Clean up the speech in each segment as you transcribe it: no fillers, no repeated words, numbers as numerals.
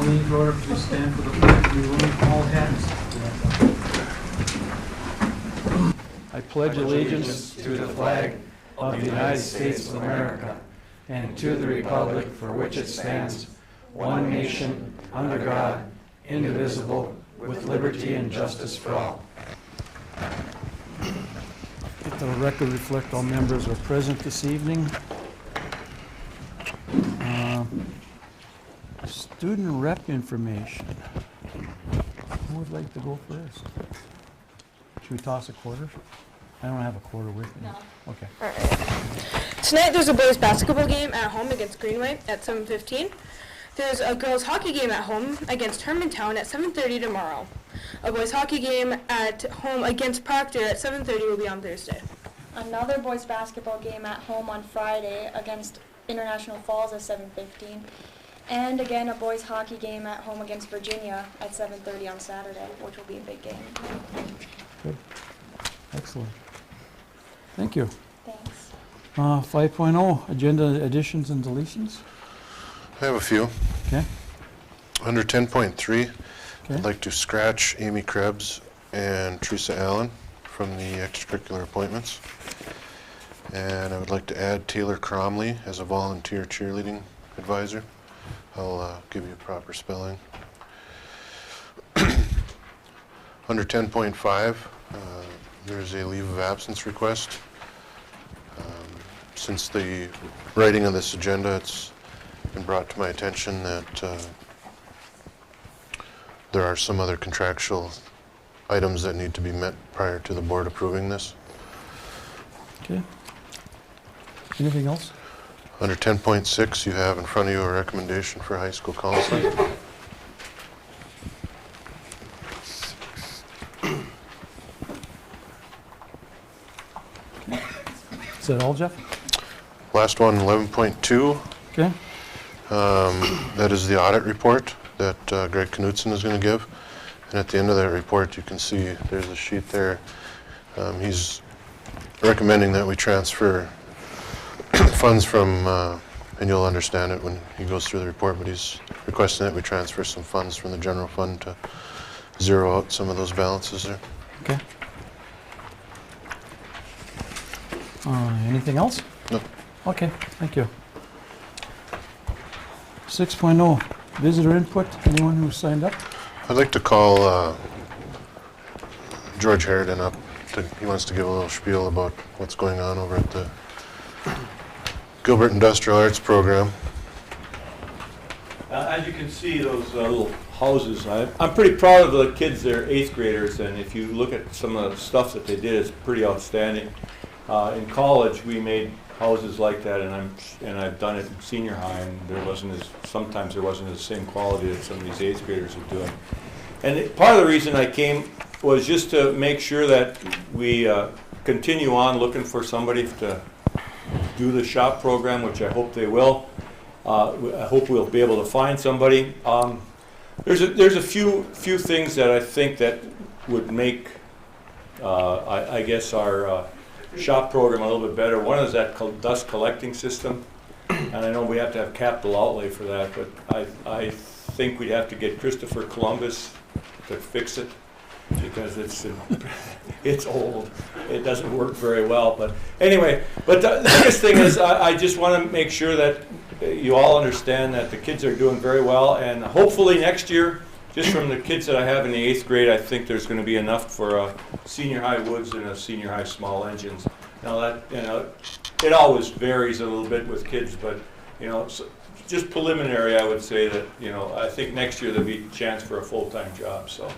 the meeting to order. Please stand for the pledge of allegiance. All hats. I pledge allegiance to the flag of the United States of America and to the republic for which it stands, one nation, under God, indivisible, with liberty and justice for all. Let the record reflect all members are present this evening. Student rep information. Who would like to go first? Should we toss a quarter? I don't have a quarter with me. No. Okay. All right. Tonight there's a boys basketball game at home against Greenway at 7:15. There's a girls hockey game at home against Hermantown at 7:30 tomorrow. A boys hockey game at home against Proctor at 7:30 will be on Thursday. Another boys basketball game at home on Friday against International Falls at 7:15. And again, a boys hockey game at home against Virginia at 7:30 on Saturday, which will be a big game. Good. Excellent. Thank you. Thanks. 5.0, agenda additions and deletions. I have a few. Okay. Under 10.3, Okay. I'd like to scratch Amy Krebs and Teresa Allen from the extracurricular appointments. And I would like to add Taylor Cromley as a volunteer cheerleading advisor. I'll give you proper spelling. Under 10.5, there's a leave of absence request. Since the writing of this agenda, it's been brought to my attention that there are some other contractual items that need to be met prior to the board approving this. Okay. Anything else? Under 10.6, you have in front of you a recommendation for high school counseling. Is that all, Jeff? Last one, 11.2. Okay. That is the audit report that Greg Knudsen is going to give. And at the end of that report, you can see there's a sheet there. He's recommending that we transfer funds from, and you'll understand it when he goes through the report, but he's requesting that we transfer some funds from the general fund to zero out some of those balances there. Okay. Anything else? No. Okay, thank you. 6.0, visitor input. Anyone who signed up? I'd like to call George Harridan up. He wants to give a little spiel about what's going on over at the Gilbert Industrial Arts Program. As you can see, those little houses, I'm pretty proud of the kids. They're 8th graders, and if you look at some of the stuff that they did, it's pretty outstanding. In college, we made houses like that, and I've done it in senior high, and sometimes there wasn't the same quality that some of these 8th graders are doing. And part of the reason I came was just to make sure that we continue on looking for somebody to do the shop program, which I hope they will. I hope we'll be able to find somebody. There's a few things that I think that would make, I guess, our shop program a little bit better. One is that dust collecting system, and I know we have to have capital outlay for that, but I think we'd have to get Christopher Columbus to fix it, because it's old. It doesn't work very well. But anyway, but the biggest thing is I just want to make sure that you all understand that the kids are doing very well, and hopefully next year, just from the kids that I have in the 8th grade, I think there's going to be enough for a senior high woods and a senior high small engines. Now that, it always varies a little bit with kids, but so just preliminary, I would say that I think next year there'll be a chance for a full-time job. So.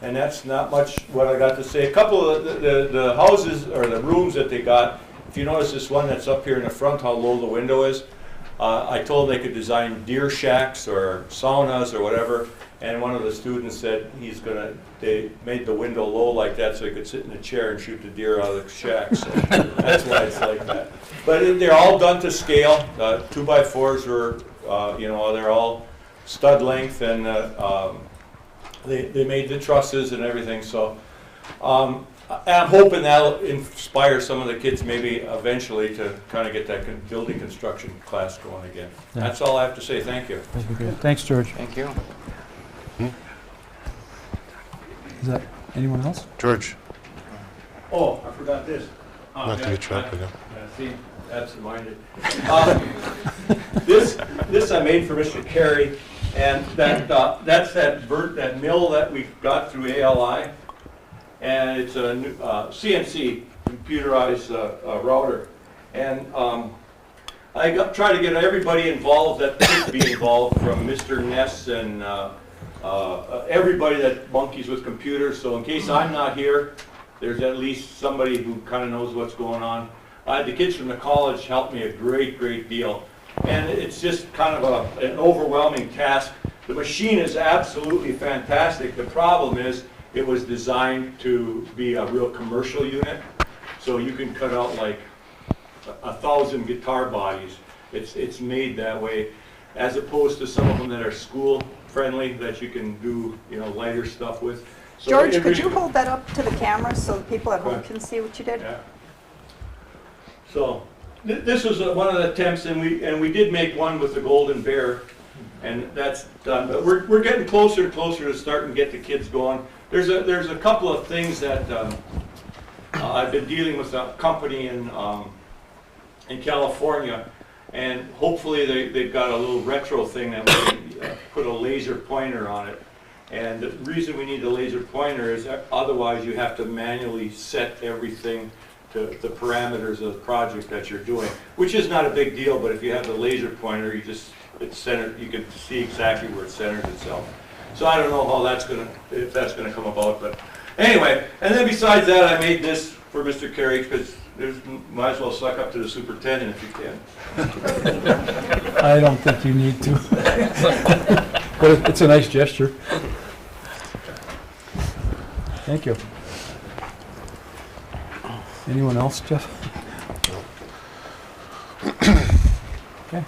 And that's not much what I got to say. A couple of the houses or the rooms that they got, if you notice this one that's up here in the front, how low the window is, I told them they could design deer shacks or saunas or whatever, and one of the students said they made the window low like that so he could sit in a chair and shoot the deer out of the shack. So that's why it's like that. But they're all done to scale. 2x4s were, they're all stud length, and they made the trusses and everything. So I'm hoping that'll inspire some of the kids maybe eventually to kind of get that building construction class going again. Yeah. That's all I have to say. Thank you. Very good. Thanks, George. Thank you. Is that anyone else? George, Oh, I forgot this. not to get you up again. See, absent-minded. This I made for Mr. Carey, and that's that mill that we got through ALI, and it's a new, CNC computerized router, and I try to get everybody involved that could be involved, from Mr. Ness and everybody that monkeys with computers. So in case I'm not here, there's at least somebody who kind of knows what's going on. The kids from the college helped me a great deal. And it's just kind of an overwhelming task. The machine is absolutely fantastic. The problem is it was designed to be a real commercial unit. So you can cut out like 1,000 guitar bodies. It's made that way, as opposed to some of them that are school friendly that you can do, lighter stuff with. So George, could you hold that up to the camera so the people at home can see what you did? Yeah. So this was one of the attempts, and we did make one with the golden bear, and that's done. But we're getting closer and closer to starting to get the kids going. There's a couple of things that I've been dealing with a company in California, and hopefully they've got a little retro thing that we put a laser pointer on it. And the reason we need the laser pointer is otherwise you have to manually set everything to the parameters of the project that you're doing, which is not a big deal, but if you have the laser pointer, it's centered, you can see exactly where it centers itself. So I don't know how if that's gonna come about, but anyway. And then besides that, I made this for Mr. Carey, because might as well suck up to the superintendent if you can. I don't think you need to. But it's a nice gesture. Thank you. Anyone else, Jeff? Okay.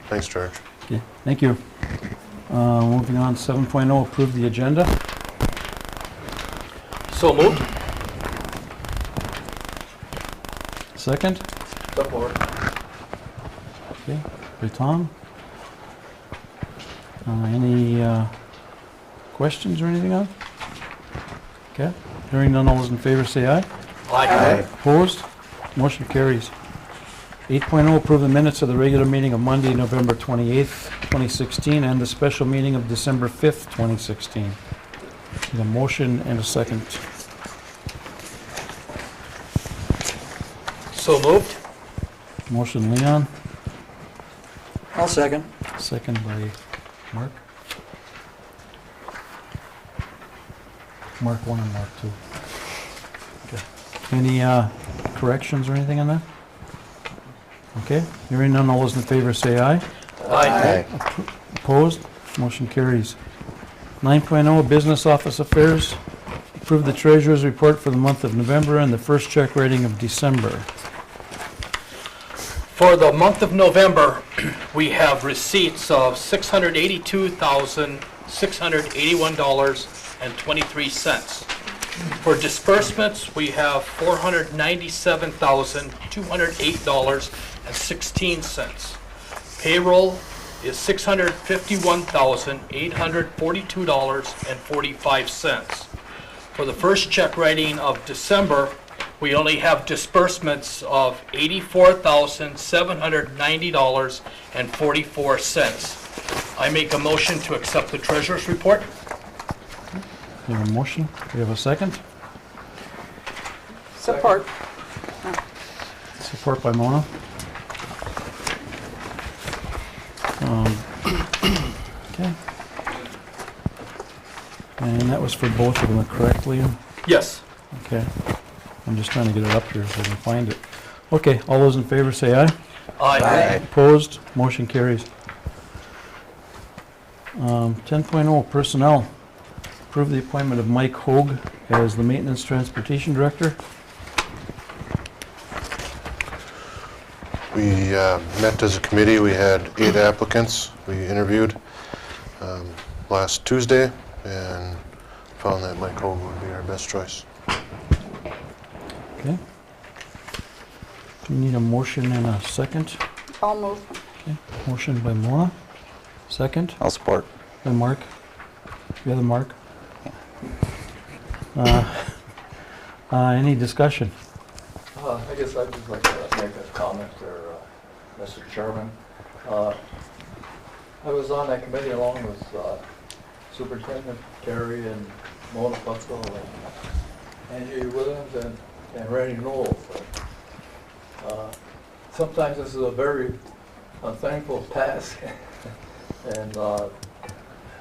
Thanks, George. Okay, thank you. Moving on, 7.0, approve the agenda. So moved. Second? Support. Okay, Tom. Any questions or anything on it? Okay, hearing none, all those in favor say aye. Aye. Opposed? Motion carries. 8.0, approve the minutes of the regular meeting of Monday, November 28th, 2016, and the special meeting of December 5th, 2016. Need a motion and a second. So moved. Motion Leon, I'll second. second by Mark. Mark 1 and Mark 2. Okay. Any corrections or anything on that? Okay, hearing none, all those in favor say aye. Aye. Opposed? Motion carries. 9.0, Business Office Affairs. Approve the Treasurer's Report for the month of November and the first check writing of December. For the month of November, we have receipts of $682,681.23. For disbursements, we have $497,208.16. Payroll is $651,842.45. For the first check writing of December, we only have disbursements of $84,790.44. I make a motion to accept the treasurer's report. We have a motion. We have a second. Support. Support by Mona. Okay. And that was for both of them, correct, Liam? Yes. Okay. I'm just trying to get it up here so I can find it. Okay, all those in favor say aye. Aye. Opposed? Motion carries. 10.0, Personnel. Approve the appointment of Mike Hoag as the Maintenance Transportation Director. We met as a committee. We had 8 applicants we interviewed last Tuesday, and found that Mike Hogue would be our best choice. Okay. We need a motion and a second. I'll move. Okay. Motion by Mona, second I'll support. by Mark. The other Mark. Any discussion? I guess I'd just like to make a comment there, Mr. Chairman. I was on that committee along with Superintendent Terry and Mona Putzel and Angie Williams and Randy Knowles. Sometimes this is a very unthankful task. And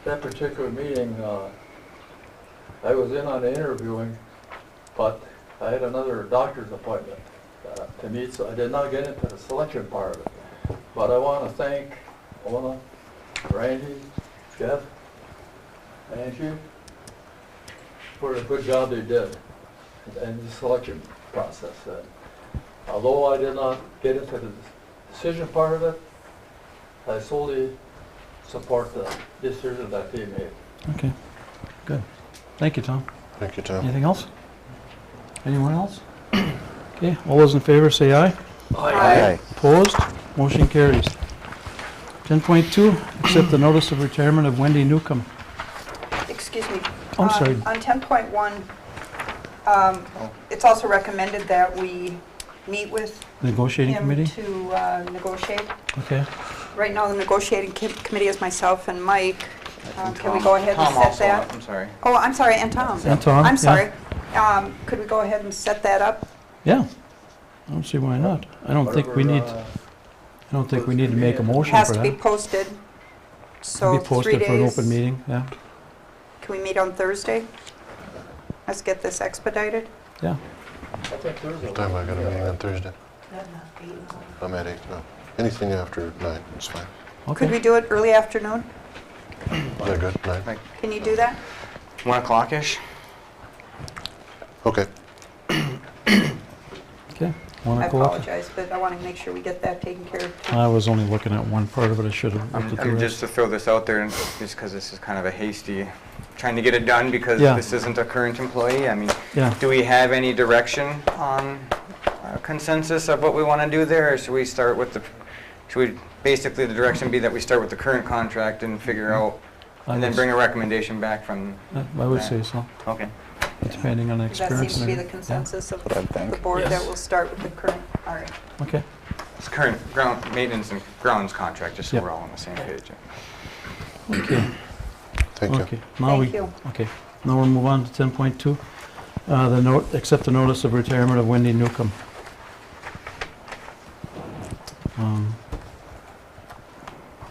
that particular meeting, I was in on the interviewing, but I had another doctor's appointment to meet, so I did not get into the selection part of it. But I want to thank Mona, Randy, Jeff, Angie for the good job they did in the selection process. And although I did not get into the decision part of it, I solely support the decision that they made. Okay, good. Thank you, Tom. Thank you, Tom. Anything else? Anyone else? Okay, all those in favor say aye. Aye. Opposed? Motion carries. 10.2, accept the notice of retirement of Wendy Newcomb. Excuse me. I'm sorry. On 10.1, it's also recommended that we meet with Negotiating him committee? to negotiate. Okay. Right now, the negotiating committee is myself and Mike. Can we go ahead and set that? I'm sorry. Oh, I'm sorry, and Tom. And Tom, I'm yeah. sorry. Could we go ahead and set that up? Yeah. I don't see why not. I don't think we need, I don't think we need to make a It motion has for to be that. posted. So Be 3 posted for an days. open meeting, yeah. Can we meet on Thursday? Let's get this expedited. Yeah. I think there's a... What time I got a meeting on Thursday? I'm at 8, no. Anything after 9 is fine. Could we Okay. do it early afternoon? Is that good? 9? Can you do that? 1 o'clock-ish? Okay. Okay. 1 I o'clock. apologize, but I want to make sure we get that taken care of. too. I was only looking at one part of it. I should have looked at the I'm rest. just to throw this out there, and just because this is kind of a hasty, trying to get it done because Yeah. this isn't a current employee. I mean, Yeah. do we have any direction on consensus of what we want to do there, or should we start with the? Should we basically the direction be that we start with the current contract and figure out, and then bring a recommendation back from? I would say so, Okay. depending on the That seems experience. to be and the everything. consensus of What I think. the board, that Yes. we'll start with the current, all right. Yeah. Okay. It's current ground maintenance and grounds contract, just so Yep. we're all on the same page. Okay. Thank you. Okay. Now we. Thank you. Okay. Now we'll move on to 10.2. The note, accept the notice of retirement of Wendy Newcomb.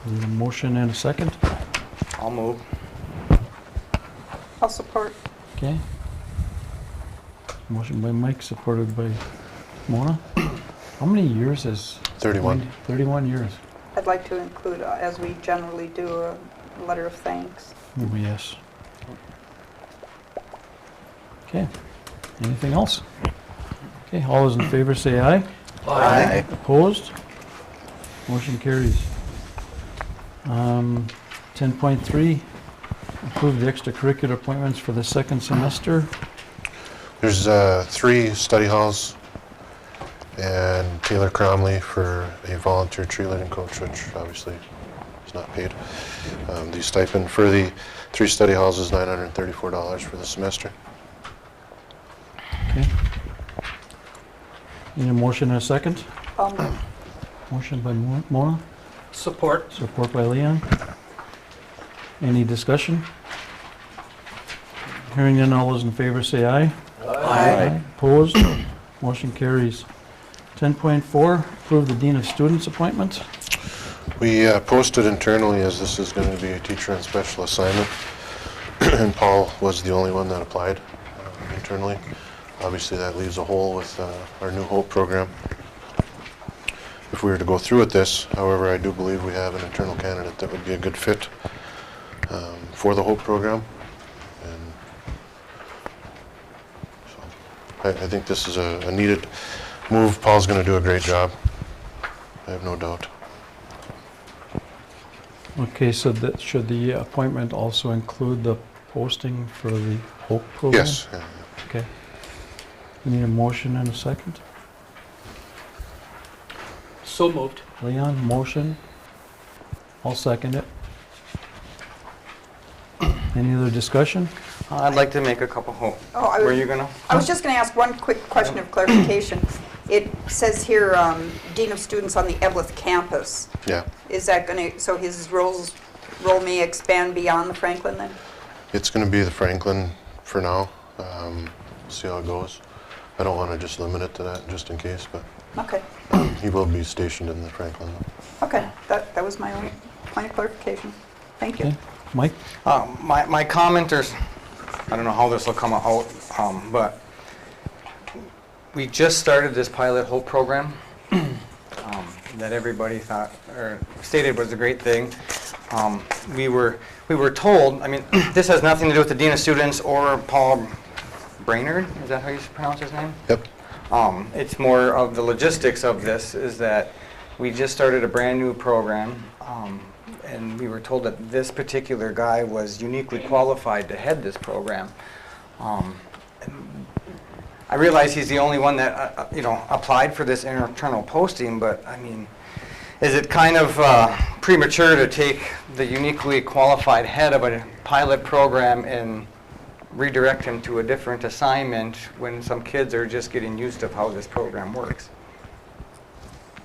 Need a motion and a second. I'll move. I'll support. Okay. Motion by Mike, supported by Mona. How many years is? 31. Wendy? 31 years. I'd like to include, as we generally do, a letter of thanks. Oh, yes. Okay. Anything else? Okay, all those in favor say aye. Aye. Opposed? Motion carries. 10.3, approve the extracurricular appointments for the second semester. There's 3 study halls and Taylor Cromley for a volunteer cheerleading coach, which obviously is not paid. The stipend for the 3 study halls is $934 for the semester. Okay. Need a motion and a second? Move. Motion by Mona, Support. support by Leon. Any discussion? Hearing none, all those in favor say aye. Aye. Opposed? Motion carries. 10.4, approve the Dean of Students appointment. We posted internally as this is going to be a teacher on special assignment, and Paul was the only one that applied internally. Obviously, that leaves a hole with our New Hope program. If we were to go through with this, however, I do believe we have an internal candidate that would be a good fit for the Hope program. And so I think this is a needed move. Paul's going to do a great job. I have no doubt. Okay, so that, should the appointment also include the posting for the Hope program? Yes. Yeah. Okay. We need a motion and a second. So moved. Leon, motion. I'll second it. Any other discussion? I'd like to make a couple, Oh, were you gonna? I was just going to ask one quick question of clarification. It says here, Dean of Students on the Evelyn campus. Yeah. Is that going to, so his role may expand beyond the Franklin then? It's going to be the Franklin for now. See how it goes. I don't want to just limit it to that just in case, but Okay, he will be stationed in the Franklin. okay, that was my only point of clarification. Thank you. Okay. Mike? My commenters, I don't know how this will come out, but we just started this pilot Hope program that everybody thought, or stated was a great thing. We were told, I mean, this has nothing to do with the Dean of Students or Paul Brainerd, is that how you pronounce his name? Yep. It's more of the logistics of this, is that we just started a brand new program, and we were told that this particular guy was uniquely qualified to head this program. I realize he's the only one that, applied for this internal posting, but I mean, is it kind of premature to take the uniquely qualified head of a pilot program and redirect him to a different assignment when some kids are just getting used to how this program works?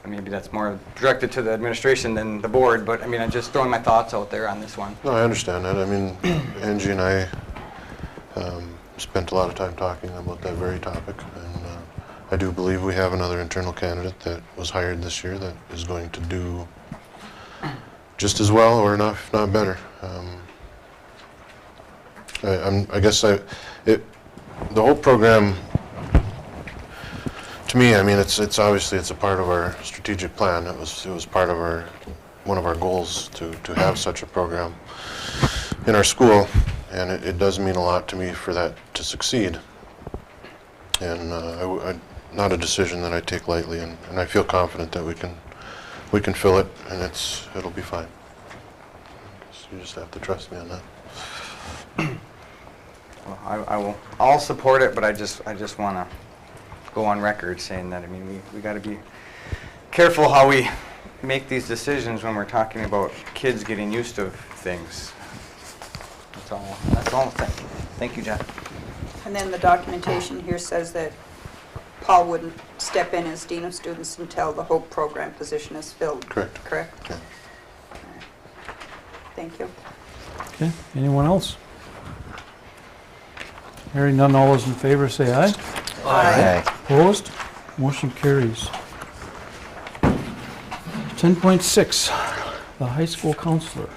Maybe that's more directed to the administration than the board, but I mean, I'm just throwing my thoughts out there on this one. No, I understand that. I mean, Angie and I spent a lot of time talking about that very topic, and I do believe we have another internal candidate that was hired this year that is going to do just as well, or not, if not better. I guess the whole program, to me, I mean, it's obviously it's a part of our strategic plan. It was part of one of our goals to have such a program in our school, and it does mean a lot to me for that to succeed. And not a decision that I take lightly, and I feel confident that we can fill it, and it'll be fine. You just have to trust me on that. Well, I'll support it, but I just want to go on record saying that, I mean, we got to be careful how we make these decisions when we're talking about kids getting used to things. That's all. Thank you, Jeff. And then the documentation here says that Paul wouldn't step in as Dean of Students until the Hope program position is filled. Correct. Correct? Okay. Thank you. Okay, anyone else? Hearing none, all those in favor say aye. Aye. Opposed? Motion carries. 10.6, the high school counselor.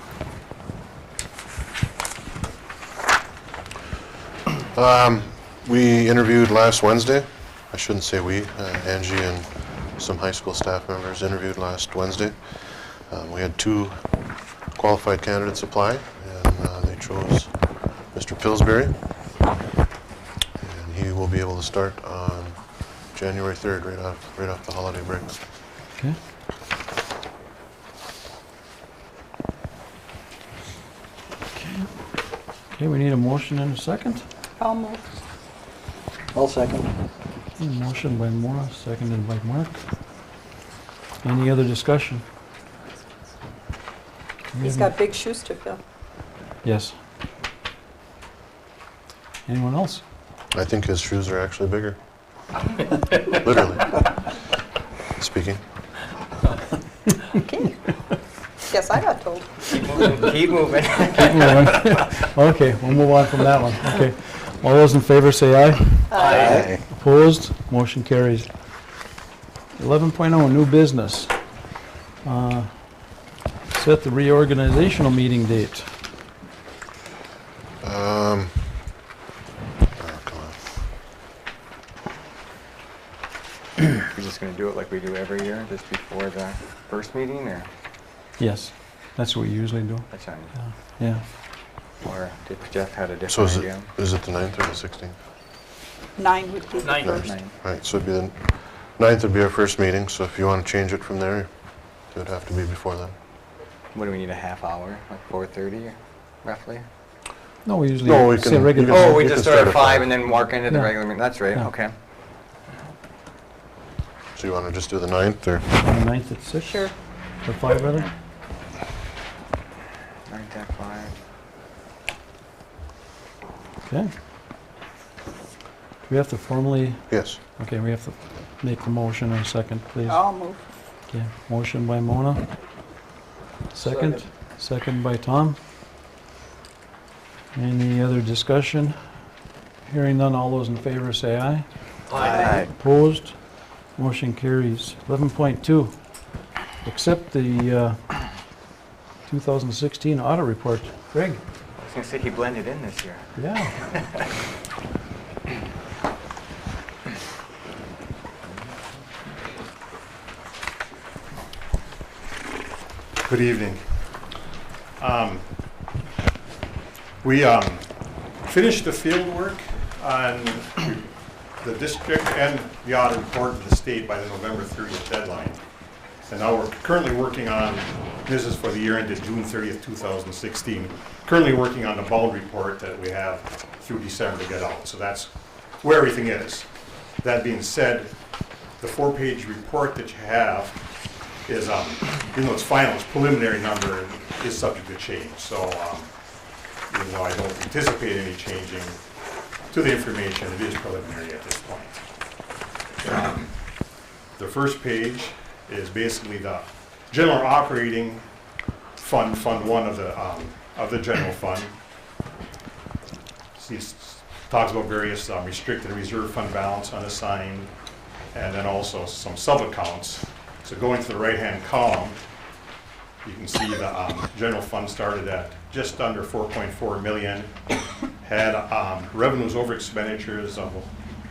We interviewed last Wednesday. I shouldn't say we. Angie and some high school staff members interviewed last Wednesday. We had 2 qualified candidates apply, and they chose Mr. Pillsbury. And he will be able to start on January 3rd, right off the holiday break. Okay. Okay, we need a motion and a second. I'll move. I'll second. Okay, motion by Maura, seconded by Mark. Any other discussion? He's got big shoes to fill. Yes. Anyone else? I think his shoes are actually bigger. Literally. Speaking. Okay. Guess I got told. Keep moving. Keep moving. Okay, we'll move on from that one. Okay. All those in favor say aye. Aye. Opposed? Motion carries. 11.0, new business. Set the reorganizational meeting date. Oh, come on. We're just going to do it like we do every year, just before the first meeting, or Yes, that's what we usually do. that's on, Yeah. or did Jeff had a So different idea? is it the 9th or the 16th? 9 would be the Nine. first. Right, so it'd be the 9th would be our first meeting, so if you want to change it from there, it would have to be before then. What do we need, a half hour, like 4:30 roughly? No, we usually No, we say can- regular. you can- Oh, we you just can start at start at 5 5. and then work into the Yeah. regular meeting. That's right, Yeah. okay. So you want to just do the 9th, or? On the 9th at 6? Sure. Or 5, rather? 9 to 5. Okay. Do we have to formally, Yes. okay, we have to make the motion in a second, please. I'll move. Okay, motion by Mona. Second. Second by Tom. Any other discussion? Hearing none, all those in favor say aye. Aye. Opposed? Motion carries. 11.2, accept the 2016 audit report. Greg? I was gonna say he blended in this year. Yeah. Good evening. We finished the field work on the district and the audit report to the state by the November 30th deadline. And now we're currently working on, this is for the year ended June 30th, 2016, currently working on the bound report that we have through December to get out. So that's where everything is. That being said, the 4-page report that you have is, even though it's final, its preliminary number is subject to change. So, even though I don't anticipate any changing to the information, it is preliminary at this point. The first page is basically the general operating fund, Fund 1 of the general fund. It talks about various restricted reserve fund balance, unassigned, and then also some sub-accounts. So going to the right-hand column, you can see the general fund started at just under 4.4 million, had revenues over expenditures of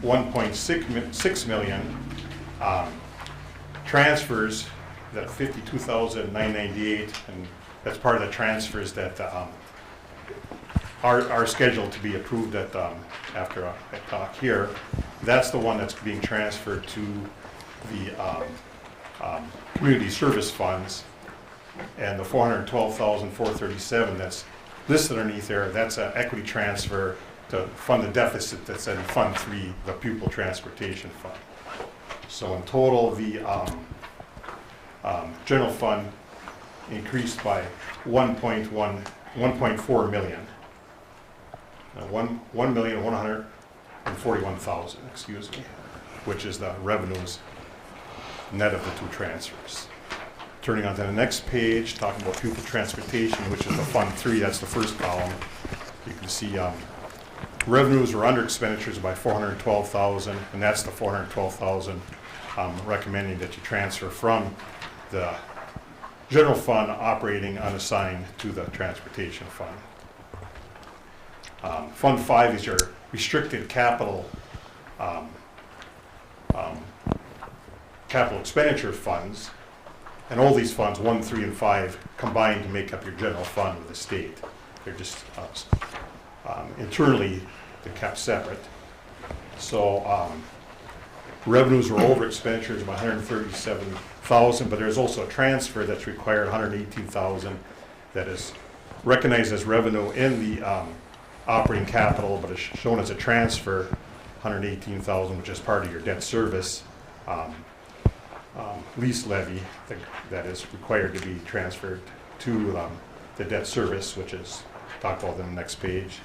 1.6 million, transfers that 52,998, and that's part of the transfers that are scheduled to be approved at after I talk here. That's the one that's being transferred to the community service funds, and the 412,437 that's listed underneath there, that's an equity transfer to fund the deficit that's in Fund 3, the pupil transportation fund. So in total, the general fund increased by 1.4 million. 1,141,000, excuse me, which is the revenues net of the two transfers. Turning on to the next page, talking about pupil transportation, which is the Fund 3, that's the first column. You can see revenues are under expenditures by 412,000, and that's the 412,000 recommending that you transfer from the general fund operating unassigned to the transportation fund. Fund 5 is your restricted capital capital expenditure funds, and all these funds, 1, 3, and 5, combined to make up your general fund with the state. They're just internally, they're kept separate. So revenues were over expenditures by 137,000, but there's also a transfer that's required, 118,000, that is recognized as revenue in the operating capital, but is shown as a transfer, 118,000, which is part of your debt service lease levy that is required to be transferred to the debt service, which is talked about on the next page.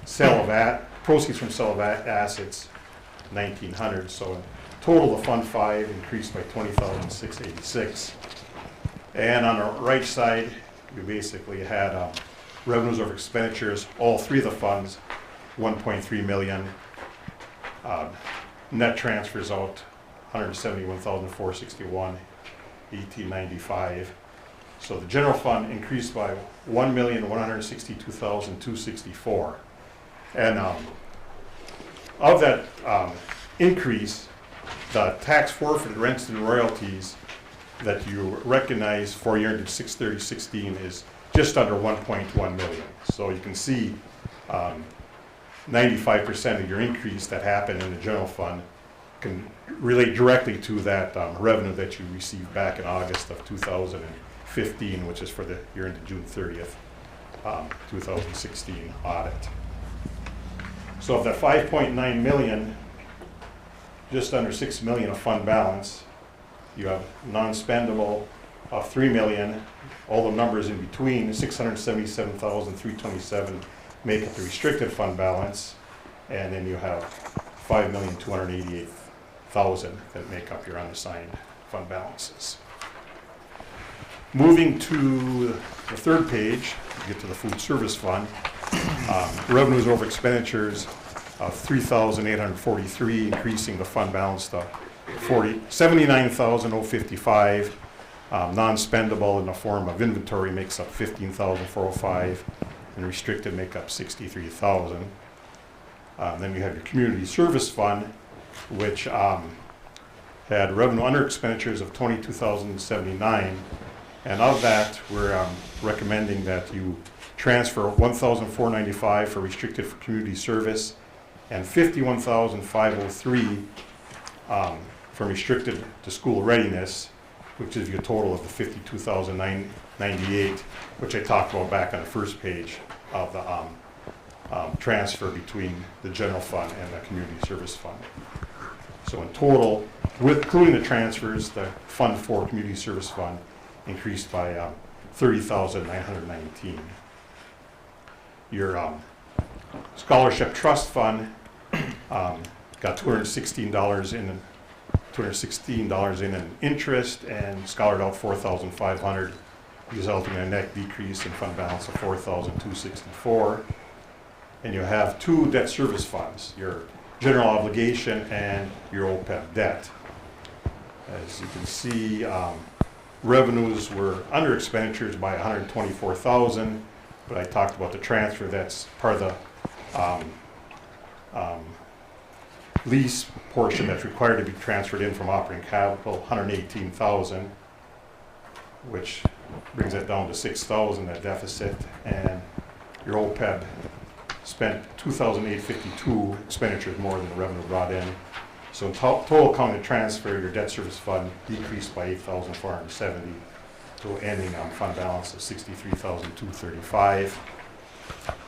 Sale of proceeds from sale of assets, 1,900. So in total, the Fund 5 increased by 20,686. And on the right side, we basically had revenues over expenditures, all three of the funds, 1.3 million. Net transfers out, 171,461, 1895. So the general fund increased by 1,162,264. And of that increase, the tax forfeited rents and royalties that you recognize for year ended 6/30/16 is just under 1.1 million. So you can see 95% of your increase that happened in the general fund can relate directly to that revenue that you received back in August of 2015, which is for the year ended June 30th. 2016 audit. So of that 5.9 million, just under 6 million of fund balance, you have non-spendable of 3 million, all the numbers in between, 677,327 make up the restricted fund balance, and then you have 5,288,000 that make up your unassigned fund balances. Moving to the third page, you get to the food service fund. Revenues over expenditures of 3,843, increasing the fund balance to 79,055. Non-spendable in the form of inventory makes up 15,405, and restricted make up 63,000. Then you have your community service fund, which had revenue under expenditures of 22,079, and of that, we're recommending that you transfer 1,495 for restricted for community service, and 51,503 from restricted to school readiness, which is your total of the 52,998, which I talked about back on the first page of the transfer between the general fund and the community service fund. So in total, including the transfers, the Fund 4 Community Service Fund increased by 30,919. Your scholarship trust fund got $216 in interest and scholared out 4,500, resulting in a net decrease in fund balance of 4,264. And you have two debt service funds, your general obligation and your OPEB debt. As you can see, revenues were under expenditures by 124,000, but I talked about the transfer. That's part of the lease portion that's required to be transferred in from operating capital, 118,000, which brings it down to 6,000, that deficit. And your OPEB spent 2,852 expenditures more than the revenue brought in. So in total counting the transfer, your debt service fund decreased by 8,470 to ending on fund balance of 63,235.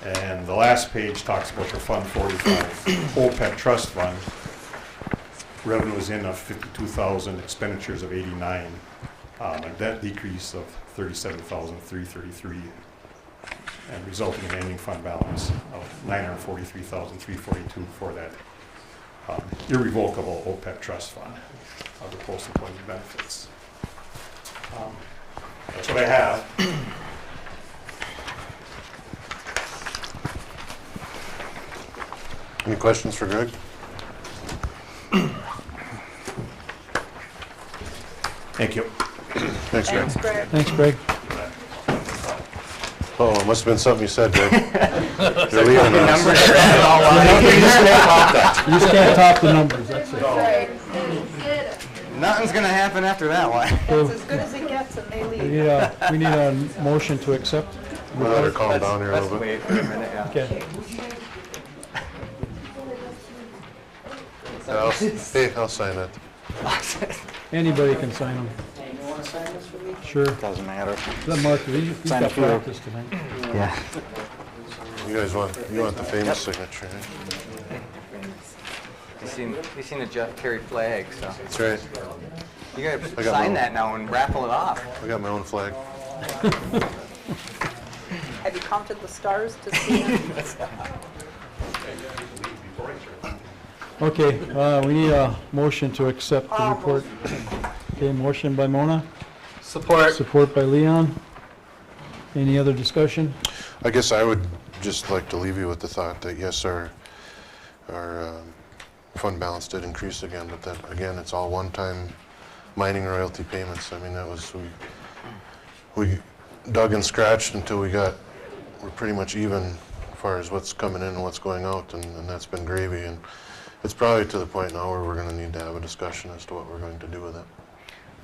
And the last page talks about the Fund 45 OPEB Trust Fund. Revenue is in of 52,000, expenditures of 89, a debt decrease of 37,333, and resulting in ending fund balance of 943,342 for that irrevocable OPEB Trust Fund of the post-employment benefits. That's what I have. Any questions for Greg? Thank you. Thanks, Greg. Thanks, Greg. Thanks, Greg. Oh, it must have been something you said, Greg. You're leaving us. You just can't top the numbers, that's it. Nothing's gonna happen after that one. It's as good as it gets and they leave. We need a motion to accept. We better calm down here a Let's little bit. wait for a minute, yeah. Okay. Hey, I'll sign it. Anybody can sign them. You want to sign this for me? Sure. Doesn't matter. Let Mark, he's Sign got a few. practice tonight. Yeah. You guys want the famous signature, eh? You seen the Jeff Kerry flag, so. That's right. You I gotta got sign mine. that now and raffle it off. I got my own flag. Have you counted the stars to see them? Okay, we need a motion to accept the report. Okay, motion by Mona, Support. support by Leon. Any other discussion? I guess I would just like to leave you with the thought that yes, our fund balance did increase again, but that again, it's all one-time mining royalty payments. I mean, that was we dug and scratched until we're pretty much even as far as what's coming in and what's going out, and that's been gravy. And it's probably to the point now where we're going to need to have a discussion as to what we're going to do with it.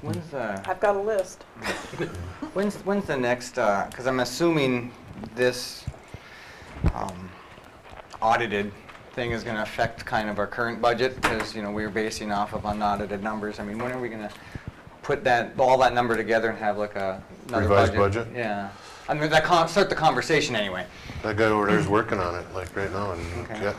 When's the I've got a list. when's the next? Because I'm assuming this audited thing is going to affect kind of our current budget, because we were basing off of unaudited numbers. I mean, when are we going to put all that number together and have like another Revised budget? Yeah. I mean, start the conversation anyway. That guy over there is working on it, like, right now, and Okay.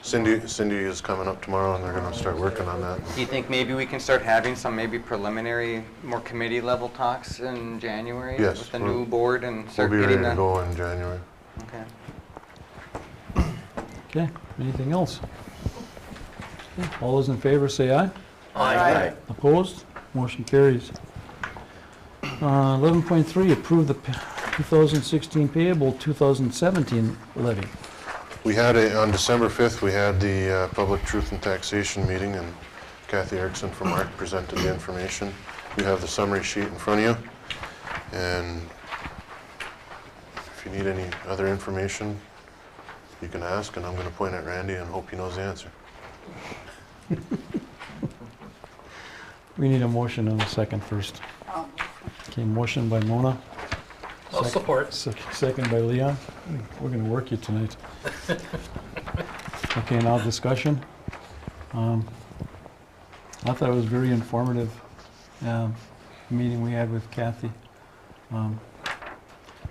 Cindy is coming up tomorrow, and they're gonna start working on that. Do you think maybe we can start having some maybe preliminary, more committee level talks in January? Yes, With the we'll- new board and We'll start be ready getting to the... go in January. Okay. Okay, anything else? Okay, all those in favor say aye. Aye. Opposed? Motion carries. 11.3, approve the 2016 payable 2017 levy. We had on December 5th, we had the Public Truth and Taxation meeting, and Kathy Erickson from ARC presented the information. You have the summary sheet in front of you, and if you need any other information, you can ask, and I'm going to point at Randy and hope he knows the answer. We need a motion and a second first. Okay, motion by Mona. I'll support. Second by Leon. We're gonna work you tonight. Okay, now discussion. I thought it was very informative, meeting we had with Kathy.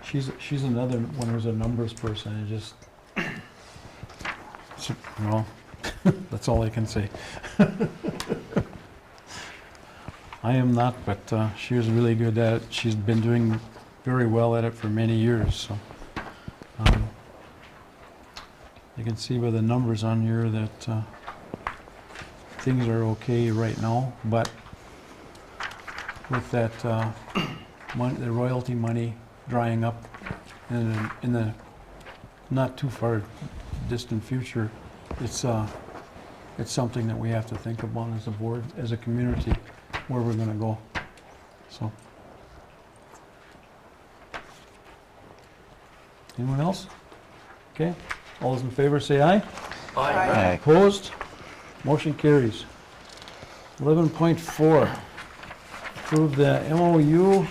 She's another one who's a numbers person, and just, well, that's all I can say. I am not, but she was really good at it. She's been doing very well at it for many years, so. You can see by the numbers on here that things are okay right now, but with that the royalty money drying up in the not too far distant future, it's something that we have to think about as a board, as a community, where we're gonna go, so. Anyone else? Okay, all those in favor say aye. Aye. Opposed? Motion carries. 11.4, approve the MOU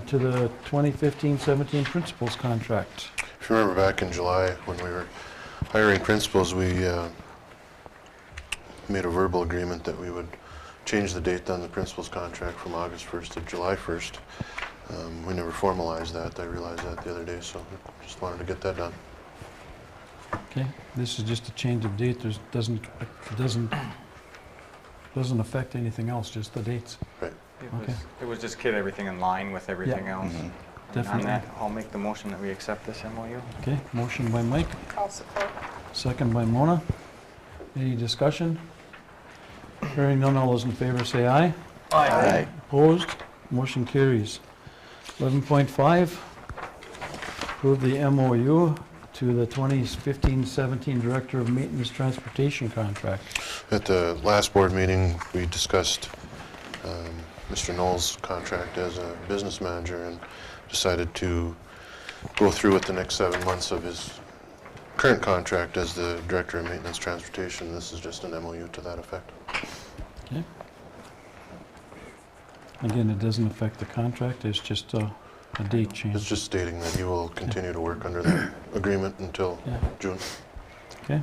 to the 2015-17 principals contract. If you remember back in July, when we were hiring principals, we made a verbal agreement that we would change the date on the principal's contract from August 1st to July 1st. We never formalized that. I realized that the other day, so I just wanted to get that done. Okay, this is just a change of date. It doesn't affect anything else, just the dates. Right. Okay. It was just get everything in line with everything else. And Definitely. on that, I'll make the motion that we accept this MOU. Okay, motion by Mike, I'll support. second by Mona. Any discussion? Hearing none, all those in favor say aye. Aye. Opposed? Motion carries. 11.5, approve the MOU to the 2015-17 Director of Maintenance Transportation contract. At the last board meeting, we discussed Mr. Knoll's contract as a business manager and decided to go through with the next 7 months of his current contract as the Director of Maintenance Transportation. This is just an MOU to that effect. Okay. Again, it doesn't affect the contract, it's just a date It's change. just stating that he will continue to work under that agreement until Yeah. June. Okay,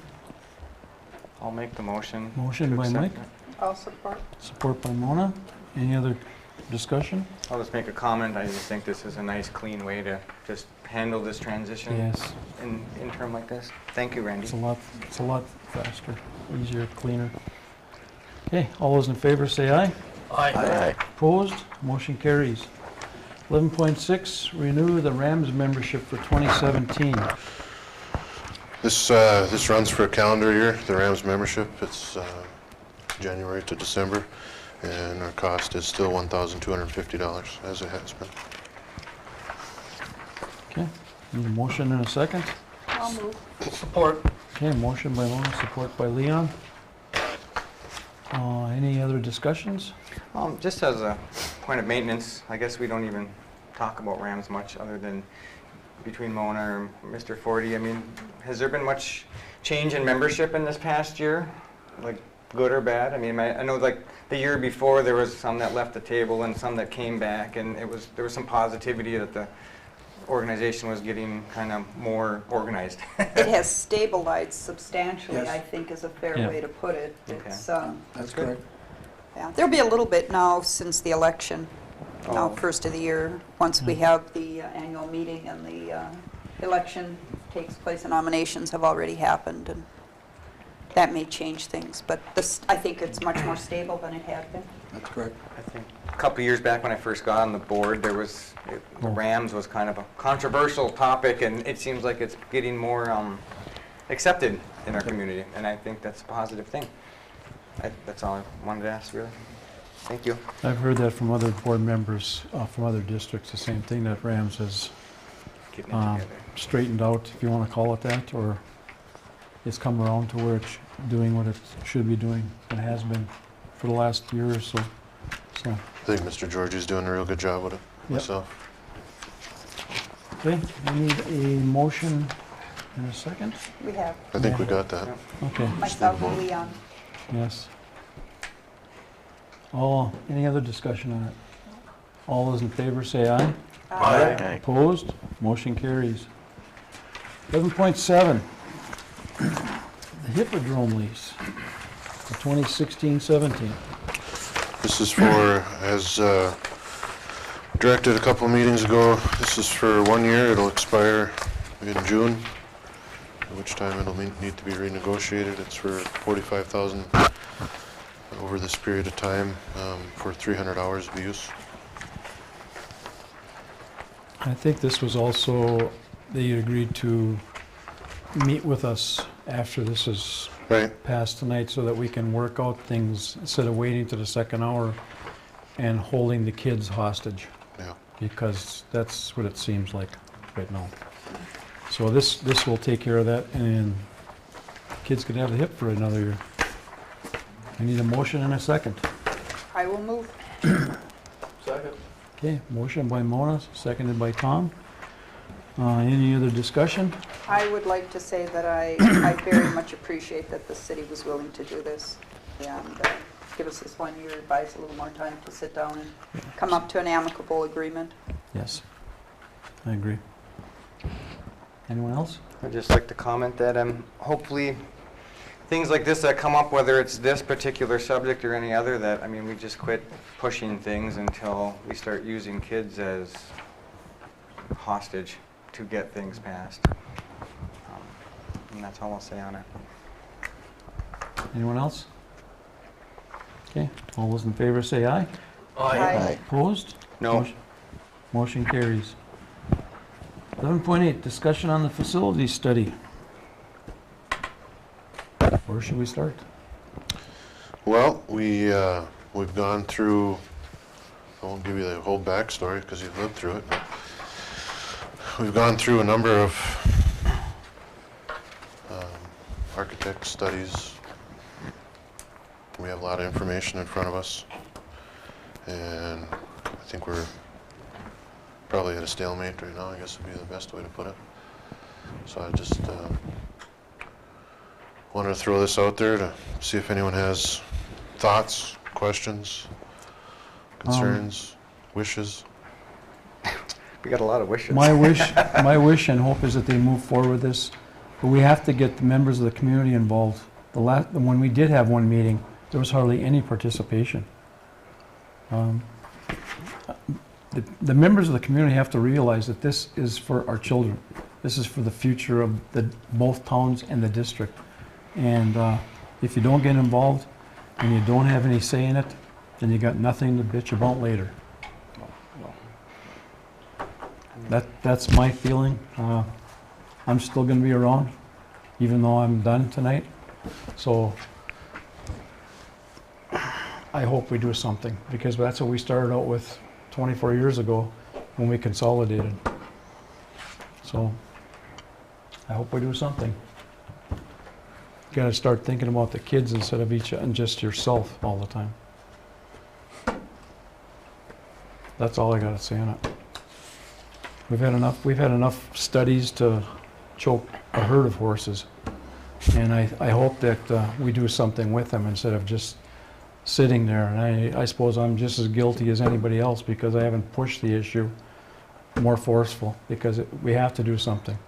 I'll make the motion. Motion to by accept Mike. it. I'll support. support by Mona. Any other discussion? I'll just make a comment. I just think this is a nice, clean way to just handle this transition Yes, in interim like this. Thank you, Randy. it's a lot faster, easier, cleaner. Okay, all those in favor say aye. Aye. Opposed? Motion carries. 11.6, renew the Rams membership for 2017. This runs for a calendar year, the Rams membership. It's January to December, and our cost is still $1,250, as it has been. Okay, need a motion and a second? I'll move. Support. Okay, motion by Mona, support by Leon. Any other discussions? Just as a point of maintenance, I guess we don't even talk about Rams much other than between Mona and Mr. Forty. I mean, has there been much change in membership in this past year? Like, good or bad? I mean, I know like the year before there was some that left the table and some that came back, and there was some positivity that the organization was getting kind of more organized. It has stabilized substantially, Yes. I think is a fair Yeah. way to put it. Okay. It's, That's correct. yeah, there'll be a little bit now since the election No, Oh. first of the year, once we have the annual meeting and the election takes place, and nominations have already happened, and that may change things, but this, I think it's much more stable than it had been. That's correct. I think a couple years back when I first got on the board, the Rams was kind of a controversial topic, and it seems like it's getting more accepted in our community, and I think that's a positive thing. That's all I wanted to ask, really. Thank you. I've heard that from other board members from other districts, the same thing, that Rams has Getting it together. straightened out, if you want to call it that, or it's come around to where it's doing what it should be doing, and has been for the last year or so. So, I think Mr. Georgie's doing a real good job with it myself. okay, we need a motion in a second. We have I think we got that. Okay, myself and Leon. yes. Any other discussion on it? All those in favor say aye. Aye. Opposed? Motion carries. 11.7, the Hippodrome lease for 2016-17. This is for, as directed a couple of meetings ago, this is for 1 year. It'll expire in June, at which time it'll need to be renegotiated. It's for $45,000 over this period of time for 300 hours of use. I think this was also, they agreed to meet with us after this is Right. passed tonight so that we can work out things instead of waiting to the second hour and holding the kids hostage. Yeah. Because that's what it seems like right now. So this will take care of that, and kids can have the hip for another year. I need a motion and a second. I will move. Second. Okay, motion by Mona, seconded by Tom. Any other discussion? I would like to say that I very much appreciate that the city was willing to do this and give us this 1 year, buy us a little more time to sit down and come up to an amicable agreement. Yes, I agree. Anyone else? I'd just like to comment that hopefully things like this that come up, whether it's this particular subject or any other, that, I mean, we just quit pushing things until we start using kids as hostage to get things passed. And that's all I'll say on it. Anyone else? Okay, all those in favor say aye. Aye. Opposed? No. Motion carries. 11.8, discussion on the facility study. Where should we start? Well, we've gone through, I won't give you the whole backstory because you've lived through it, but we've gone through a number of architect studies. We have a lot of information in front of us, and I think we're probably at a stalemate right now, I guess would be the best way to put it. So I just wanted to throw this out there to see if anyone has thoughts, questions, concerns, wishes. We got a lot of wishes. My wish and hope is that they move forward with this, but we have to get the members of the community involved. When we did have one meeting, there was hardly any participation. The members of the community have to realize that this is for our children. This is for the future of both towns and the district. And if you don't get involved and you don't have any say in it, then you got nothing to bitch about later. That's my feeling. I'm still going to be around, even though I'm done tonight. So I hope we do something, because that's what we started out with 24 years ago when we consolidated. So I hope we do something. You got to start thinking about the kids instead of just yourself all the time. That's all I got to say on it. We've had enough studies to choke a herd of horses, and I hope that we do something with them instead of just sitting there. And I suppose I'm just as guilty as anybody else because I haven't pushed the issue more forceful, because we have to do something.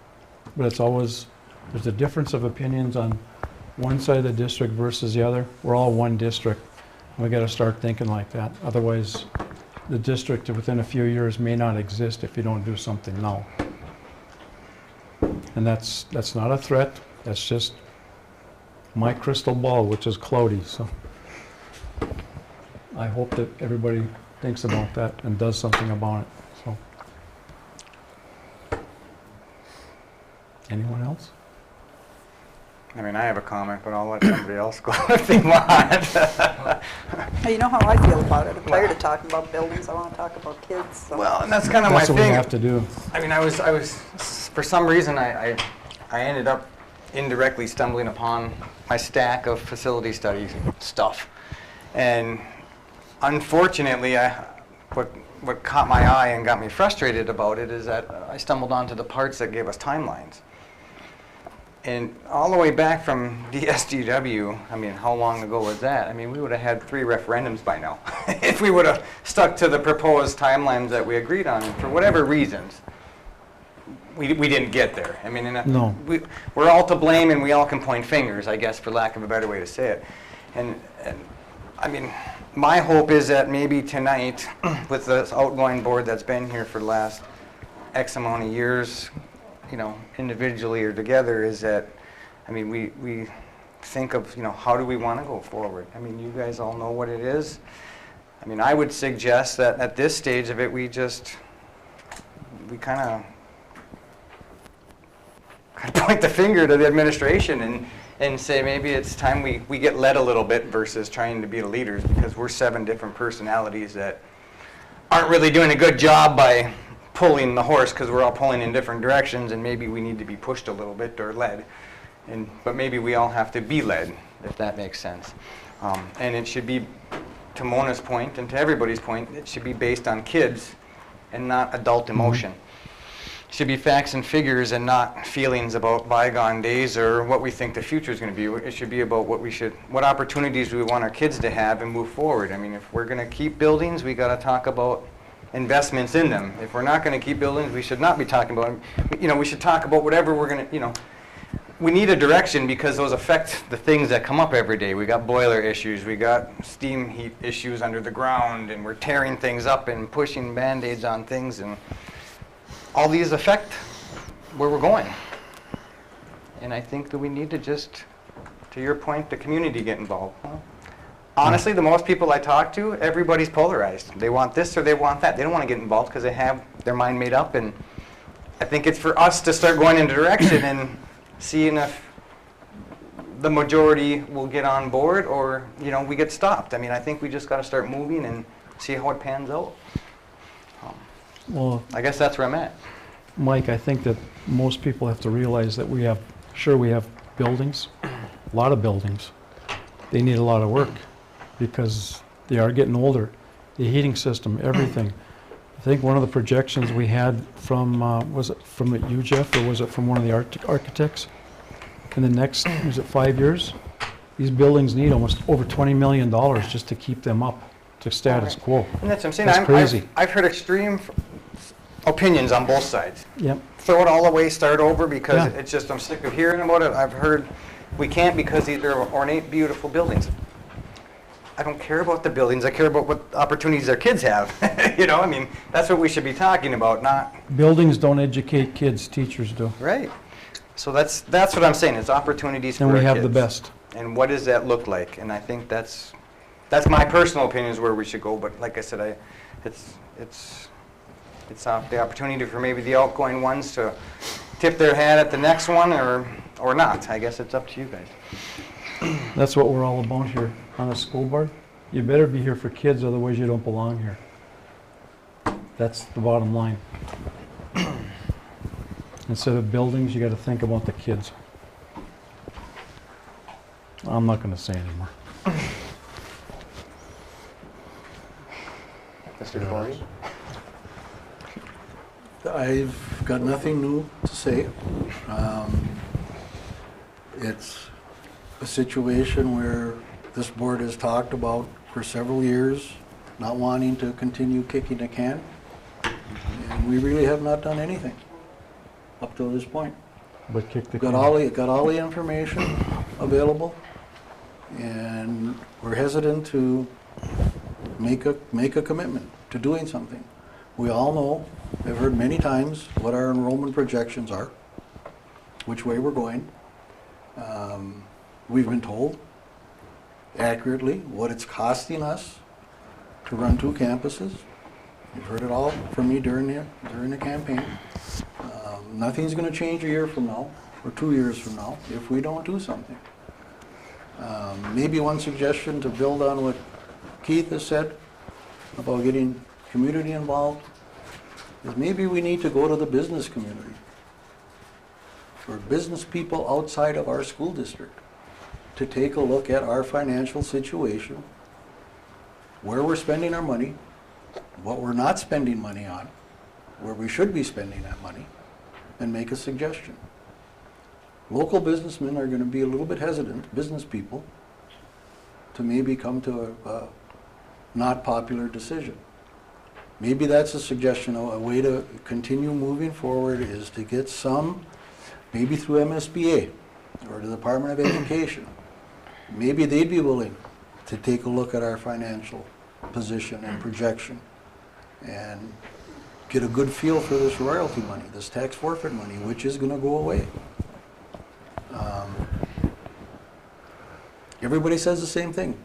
But it's always, there's a difference of opinions on one side of the district versus the other. We're all one district. We got to start thinking like that. Otherwise, the district within a few years may not exist if you don't do something now. And that's not a threat, that's just my crystal ball, which is cloudy, so. I hope that everybody thinks about that and does something about it, so. Anyone else? I mean, I have a comment, but I'll let somebody else go if they want. Hey, you know how I feel about it. I'm tired of talking about buildings. I want to talk about kids. So. Well, and that's kind of my That's what we thing. have to do. I mean, I was, for some reason, I ended up indirectly stumbling upon my stack of facility studies stuff. And unfortunately, what caught my eye and got me frustrated about it is that I stumbled onto the parts that gave us timelines. And all the way back from the SDW, I mean, how long ago was that? I mean, we would have had 3 referendums by now if we would have stuck to the proposed timelines that we agreed on. And for whatever reasons, we didn't get there. I mean, No. we're all to blame and we all can point fingers, I guess, for lack of a better way to say it. And I mean, my hope is that maybe tonight, with this outgoing board that's been here for the last X amount of years, you know, individually or together, is that, I mean, we think of, you know, how do we want to go forward? I mean, you guys all know what it is. I mean, I would suggest that at this stage of it, we kind of point the finger to the administration and say maybe it's time we get led a little bit versus trying to be the leaders, because we're 7 different personalities that aren't really doing a good job by pulling the horse, because we're all pulling in different directions, and maybe we need to be pushed a little bit or led. But maybe we all have to be led, if that makes sense. And it should be, to Mona's point and to everybody's point, it should be based on kids and not adult emotion. It should be facts and figures and not feelings about bygone days or what we think the future is going to be. It should be about what opportunities we want our kids to have and move forward. I mean, if we're going to keep buildings, we got to talk about investments in them. If we're not going to keep buildings, we should not be talking about them. You know, we should talk about whatever we're going to, you know, we need a direction, because those affect the things that come up every day. We got boiler issues, we got steam heat issues under the ground, and we're tearing things up and pushing Band-Aids on things, and all these affect where we're going. And I think that we need to just, to your point, the community get involved. Well, honestly, the most people I talk to, everybody's polarized. They want this or they want that. They don't want to get involved because they have their mind made up. And I think it's for us to start going in a direction and seeing if the majority will get on board or, you know, we get stopped. I mean, I think we just got to start moving and see how it pans out. Well, I guess that's where I'm at. Mike, I think that most people have to realize that we have buildings, a lot of buildings. They need a lot of work because they are getting older. The heating system, everything. I think one of the projections we had from, was it from you, Jeff, or was it from one of the architects? In the next, was it 5 years? These buildings need almost over $20 million just to keep them up to status quo. And that's what I'm saying. That's crazy. I've heard extreme opinions on both sides. Yep. Throw it all away, start over, because Yeah. it's just, I'm sick of hearing about it. I've heard we can't because these are ornate, beautiful buildings. I don't care about the buildings. I care about what opportunities our kids have. You know, I mean, that's what we should be talking about, not... Buildings don't educate kids, teachers do. Right. So that's what I'm saying. It's opportunities for And our we have kids. the best. And what does that look like? And I think that's my personal opinion is where we should go. But like I said, it's the opportunity for maybe the outgoing ones to tip their hat at the next one or not. I guess it's up to you guys. That's what we're all about here on the school board. You better be here for kids, otherwise you don't belong here. That's the bottom line. Instead of buildings, you got to think about the kids. I'm not going to say anymore. Mr. Corey? I've got nothing new to say. It's a situation where this board has talked about for several years, not wanting to continue kicking the can. And we really have not done anything up to this point. But kick the Got can. all the information available, and we're hesitant to make a commitment to doing something. We all know, I've heard many times what our enrollment projections are, which way we're going. We've been told accurately what it's costing us to run 2 campuses. You've heard it all from me during the campaign. Nothing's going to change a year from now or 2 years from now if we don't do something. Maybe one suggestion to build on what Keith has said about getting community involved is maybe we need to go to the business community or business people outside of our school district to take a look at our financial situation, where we're spending our money, what we're not spending money on, where we should be spending that money, and make a suggestion. Local businessmen are going to be a little bit hesitant, business people, to maybe come to a not popular decision. Maybe that's a suggestion. A way to continue moving forward is to get some, maybe through MSBA or the Department of Education, maybe they'd be willing to take a look at our financial position and projection and get a good feel for this royalty money, this tax forfeit money, which is going to go away. Everybody says the same thing.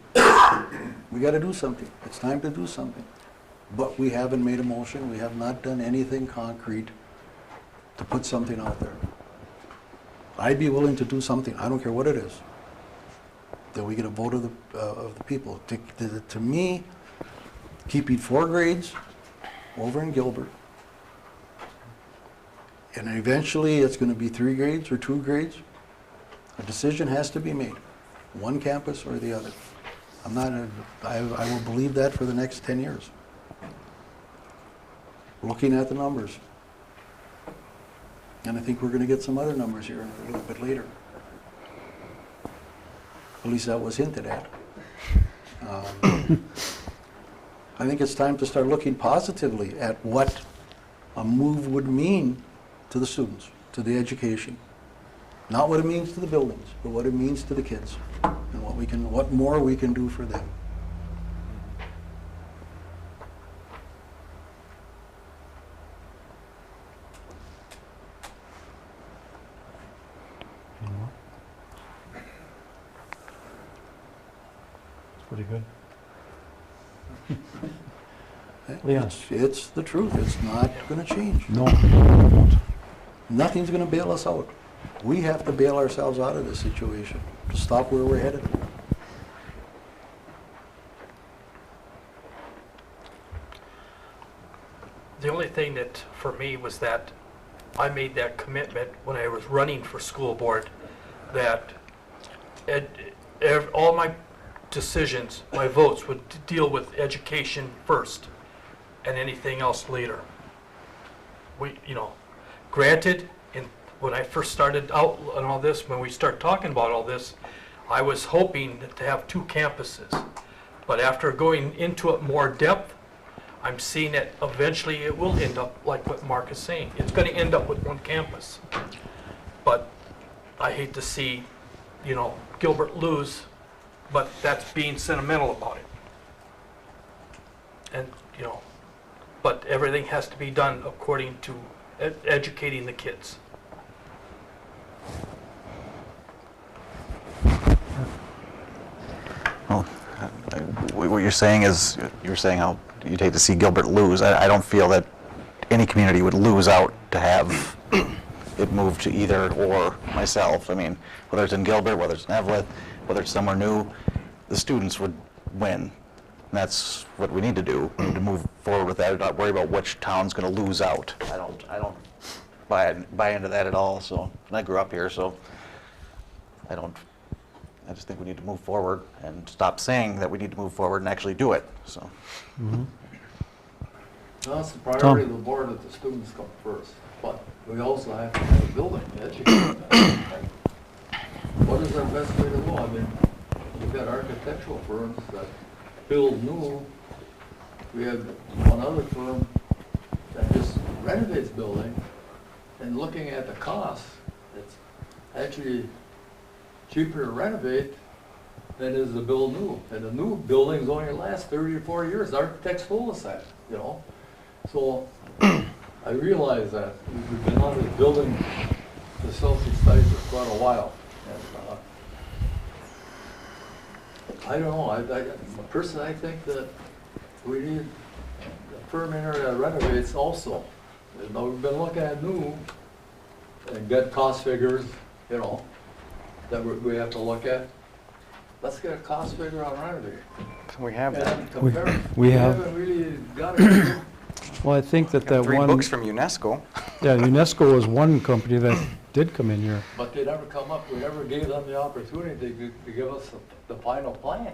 We got to do something. It's time to do something. But we haven't made a motion. We have not done anything concrete to put something out there. I'd be willing to do something. I don't care what it is. That we get a vote of the people. To me, keeping 4 grades over in Gilbert, and eventually it's going to be 3 grades or 2 grades. A decision has to be made, one campus or the other. I will believe that for the next 10 years. Looking at the numbers. And I think we're going to get some other numbers here a little bit later. At least that was hinted at. I think it's time to start looking positively at what a move would mean to the students, to the education. Not what it means to the buildings, but what it means to the kids and what more we can do for them. Pretty good. Leon? It's the truth. It's not going to change. No, it won't. Nothing's going to bail us out. We have to bail ourselves out of this situation to stop where we're headed. The only thing that, for me, was that I made that commitment when I was running for school board, that all my decisions, my votes would deal with education first and anything else later. Granted, when I first started out on all this, when we start talking about all this, I was hoping to have 2 campuses. But after going into it more depth, I'm seeing that eventually it will end up like what Mark is saying. It's going to end up with 1 campus. But I hate to see, Gilbert lose, but that's being sentimental about it. And, but everything has to be done according to educating the kids. Well, what you're saying is, you're saying how you'd hate to see Gilbert lose. I don't feel that any community would lose out to have it moved to either or myself. I mean, whether it's in Gilbert, whether it's in Evelyn, whether it's somewhere new, the students would win. And that's what we need to do. We need to move forward with that and not worry about which town's going to lose out. I don't buy into that at all. So, and I grew up here, so I just think we need to move forward and stop saying that we need to move forward and actually do it. So. Mm-hmm. Well, it's the priority of the board that the students come first, but we also have to have a building to educate them. What is our best way to go? I mean, we've got architectural firms that build new. We have one other firm that just renovates building, and looking at the cost, it's actually cheaper to renovate than is to build new. And the new buildings only last 30 or 40 years. The architects told us that, you know. So I realize that we've been on this building facility studies for quite a while. And I don't know, personally I think that we need a firm in there that renovates also. You know, we've been looking at new and get cost figures, you know, that we have to look at. Let's get a cost figure on renovating. We have that. And compare it. We have. haven't really got it. Well, I think that Got 3 one, books from UNESCO. yeah, UNESCO was one company that did come in here. But they never come up, we never gave them the opportunity to give us the final plan.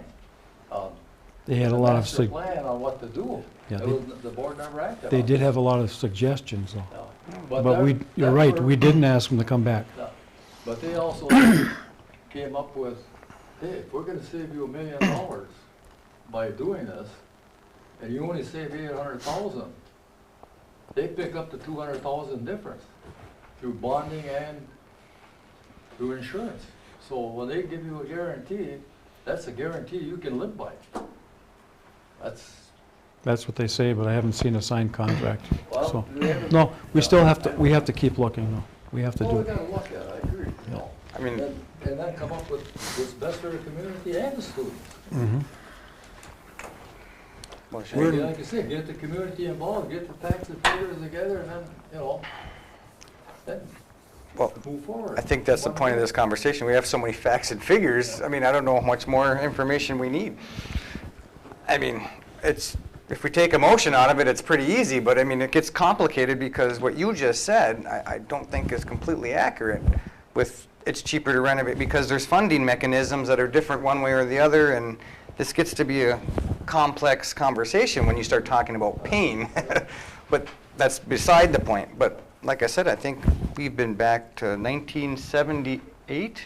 They had a lot of, master plan on what to do. Yeah, The board never acted they on did it. have a lot of suggestions though. No. But that- you're that right, were- we didn't ask them to come back. No. But they also came up with, hey, if we're gonna save you $1 million by doing this, and you only save 800,000, they pick up the 200,000 difference through bonding and through insurance. So when they give you a guarantee, that's a guarantee you can live by. That's what they say, but I haven't seen a signed contract, Well, so. they haven't- No, we still have to, we have to keep looking though. We have to Well, do we it. gotta look at it, I agree, you know. I mean, And then come up with what's best for the community and the students. Mhm. well, And like I said, get the community involved, get the tax payers together, and then, you know, then well, move forward. I think that's the point of this conversation. We have so many facts and figures. I mean, I don't know how much more information we need. I mean, if we take emotion out of it, it's pretty easy, but I mean, it gets complicated because what you just said, I don't think is completely accurate with it's cheaper to renovate because there's funding mechanisms that are different one way or the other, and this gets to be a complex conversation when you start talking about pain. But that's beside the point. But like I said, I think we've been back to 1978.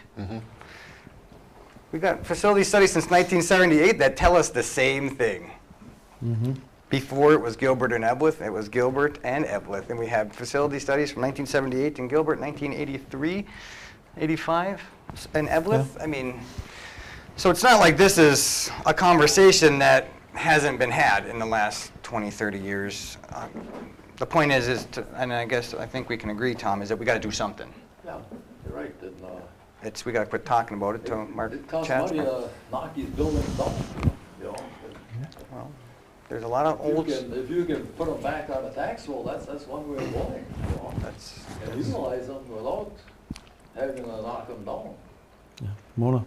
We got facility studies since 1978 that tell us the same thing. Mhm. Before it was Gilbert and Evelyn, it was Gilbert and Evelyn. And we have facility studies from 1978 in Gilbert, 1983, 85 in Evelyn. Yeah. I mean, so it's not like this is a conversation that hasn't been had in the last 20, 30 years. The point is and I think we can agree, Tom, is that we got to do something. Yeah, you're right, and, We got to quit talking about it till Mark it costs money Chatsman. to knock these buildings down, you know. Well, there's a lot of old. If you can put them back on the tax roll, that's one way of going, you know. And utilize them without having to knock them down. Yeah. Mona?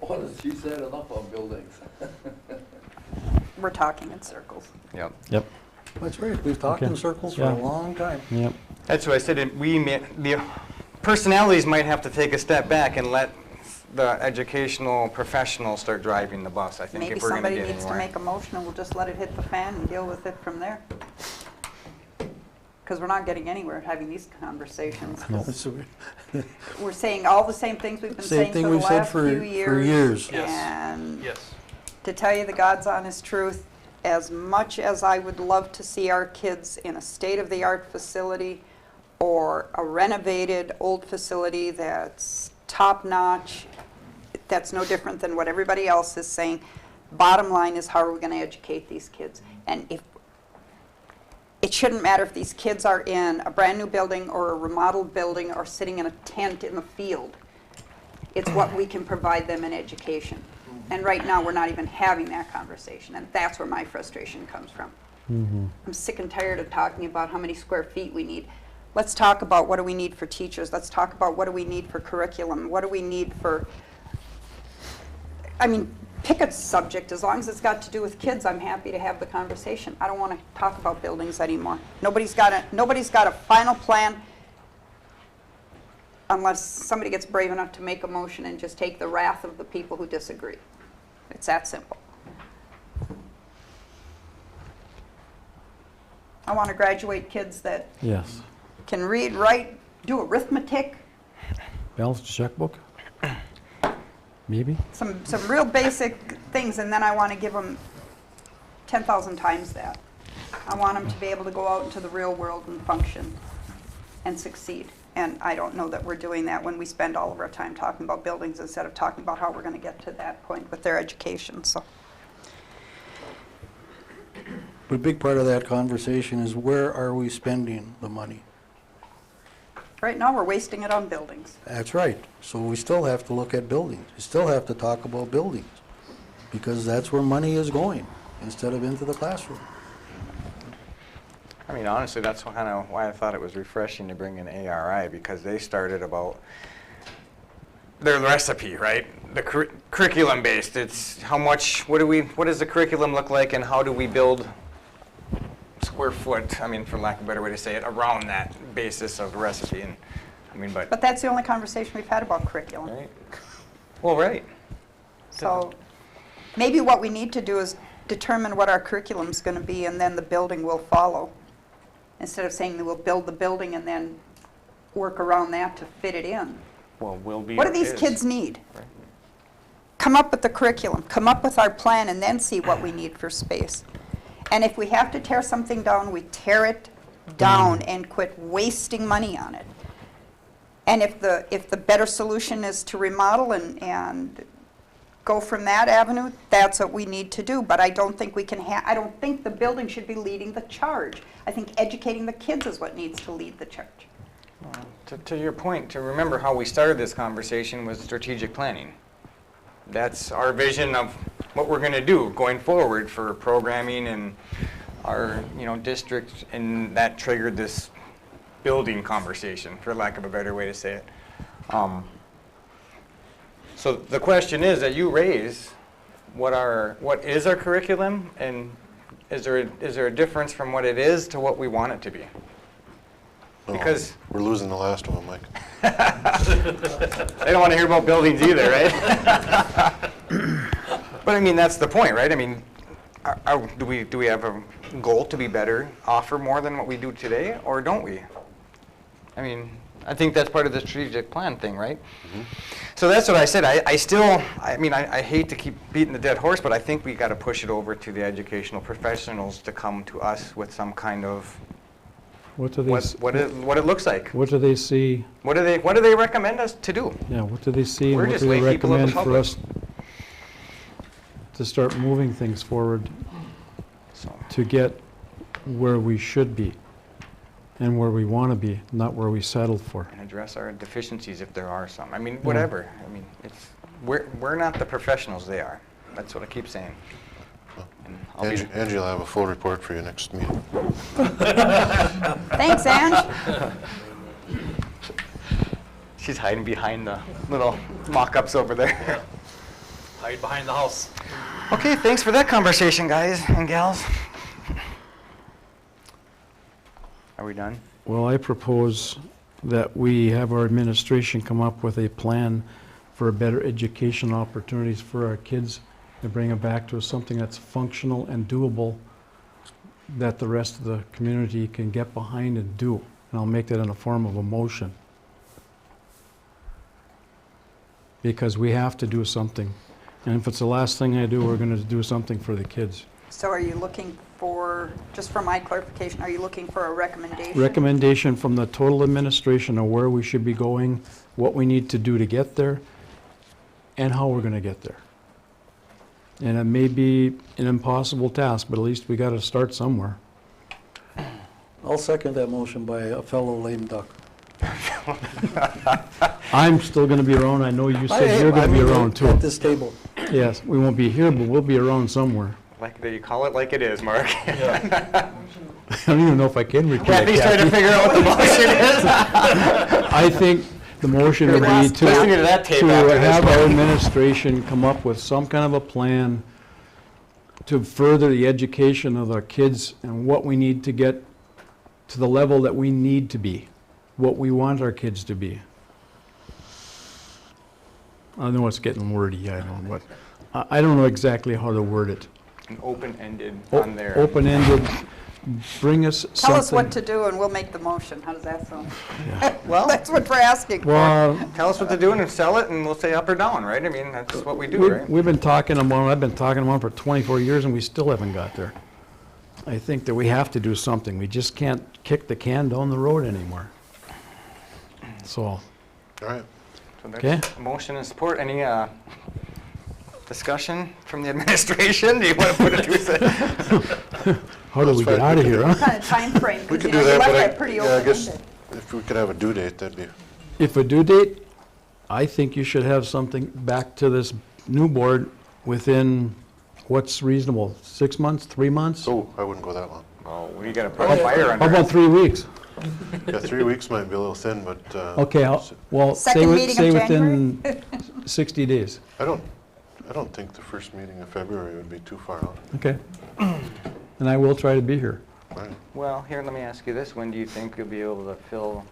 Well, she said enough on buildings. We're talking in circles. Yep. Yep. That's right, we've talked in Okay. circles for Yeah. a long time. Yep. That's what I said. The personalities might have to take a step back and let the educational professionals start driving the bus. I think Maybe if we're going to somebody get needs to anywhere. make a motion and we'll just let it hit the fan and deal with it from there. Because we're not getting anywhere having these conversations. No. We're saying all the same things we've been Same saying thing for the we've said last for few years. years. Yes. And Yes. to tell you the God's honest truth, as much as I would love to see our kids in a state-of-the-art facility or a renovated old facility that's top-notch, that's no different than what everybody else is saying. Bottom line is, how are we going to educate these kids? And if it shouldn't matter if these kids are in a brand-new building or a remodeled building or sitting in a tent in the field. It's what we can provide them in education. And right now, we're not even having that conversation, and that's where my frustration comes from. I'm sick and tired of talking about how many square feet we need. Let's talk about what do we need for teachers. Let's talk about what do we need for curriculum. What do we need for, I mean, pick a subject. As long as it's got to do with kids, I'm happy to have the conversation. I don't want to talk about buildings anymore. Nobody's got a final plan unless somebody gets brave enough to make a motion and just take the wrath of the people who disagree. It's that simple. I want to graduate kids that Yes. can read, write, do arithmetic, Balance checkbook? Maybe? some real basic things, and then I want to give them 10,000 times that. I want them to be able to go out into the real world and function and succeed. And I don't know that we're doing that when we spend all of our time talking about buildings instead of talking about how we're going to get to that point with their education, so. But a big part of that conversation is where are we spending the money? Right now, we're wasting it on buildings. That's right. So we still have to look at buildings. We still have to talk about buildings because that's where money is going instead of into the classroom. I mean, honestly, that's kind of why I thought it was refreshing to bring in ARI, because they started about their recipe, right? The curriculum based. It's how much, what does the curriculum look like, and how do we build square foot, I mean, for lack of a better way to say it, around that basis of the recipe. And I mean, But that's the only conversation we've had about curriculum. right? Well, right. So maybe what we need to do is determine what our curriculum's going to be, and then the building will follow. Instead of saying that we'll build the building and then work around that to fit it in. Well, will be. What do or these is. kids need? Right. Come up with the curriculum, come up with our plan, and then see what we need for space. And if we have to tear something down, we tear it down and quit wasting money on it. And if the better solution is to remodel and go from that avenue, that's what we need to do. But I don't think we can I don't think the building should be leading the charge. I think educating the kids is what needs to lead the charge. To your point, to remember how we started this conversation was strategic planning. That's our vision of what we're going to do going forward for programming and our, district, and that triggered this building conversation, for lack of a better way to say it. So the question is that you raise, what is our curriculum, and is there a difference from what it is to what we want it to be? Because we're losing the last one, Mike. they don't want to hear about buildings either, right? But I mean, that's the point, right? I mean, do we have a goal to be better, offer more than what we do today, or don't we? I mean, I think that's part of the strategic plan thing, right? Mm-hmm. So that's what I said. I hate to keep beating the dead horse, but I think we got to push it over to the educational professionals to come to us with some kind of What do they, what it looks like. what do they see? What do they recommend us to do? Yeah, what do they see? We're And what just do they lay people of the recommend for public. us to start moving things forward So, to get where we should be and where we want to be, not where we settled for? and address our deficiencies if there are some. I mean, whatever. I mean, we're not the professionals, they are. That's what I keep saying. And I'll be Angie will have a full report for you next meeting. Thanks, Ange. She's hiding behind the little mock-ups over there. Hide behind the house. Okay, thanks for that conversation, guys and gals. Are we done? Well, I propose that we have our administration come up with a plan for better education opportunities for our kids and bring it back to us, something that's functional and doable that the rest of the community can get behind and do. And I'll make that in the form of a motion. Because we have to do something. And if it's the last thing I do, we're going to do something for the kids. So are you looking for, just for my clarification, are you looking for a recommendation? Recommendation from the total administration of where we should be going, what we need to do to get there, and how we're going to get there. And it may be an impossible task, but at least we got to start somewhere. I'll second that motion by a fellow lame duck. I'm still going to be around. I know you said you're going to be around too. At this table. Yes, we won't be here, but we'll be around somewhere. Like, you call it like it is, Mark. I don't even know if I can repeat it. Kathy's trying to figure out what the motion is. I think the motion would be Listening to that tape to after this have our one. administration come up with some kind of a plan to further the education of our kids and what we need to get to the level that we need to be, what we want our kids to be. I know it's getting wordy, I don't know what. I don't know exactly how to word it. An open-ended on there. Open-ended, bring us something. Tell us what to do and we'll make the motion. How does that sound? Well, That's what we're asking for. Well, tell us what to do and sell it, and we'll say up or down, right? I mean, that's what we do, right? we've been talking about, I've been talking about for 24 years and we still haven't got there. I think that we have to do something. We just can't kick the can down the road anymore. So, All right. So Okay. there's motion and support. Any discussion from the administration? Do you want to put it to how do we get fine. out of here, huh? Kind of time frame, We because could you do know, you that, left but that pretty I guess open-ended. if we could have a due date, that'd be, If a due date, I think you should have something back to this new board within, what's reasonable, 6 months, 3 months? oh, I wouldn't go that long. Oh, we got to put a fire How under about it. 3 weeks? Yeah, 3 weeks might be a little thin, but Okay, well, say Second meeting say of within 60 days. I don't think the first meeting of February would be too far out. Okay. And I will try to be here. All right. Well, here, let me ask you this. When do you think you'll be able to fill,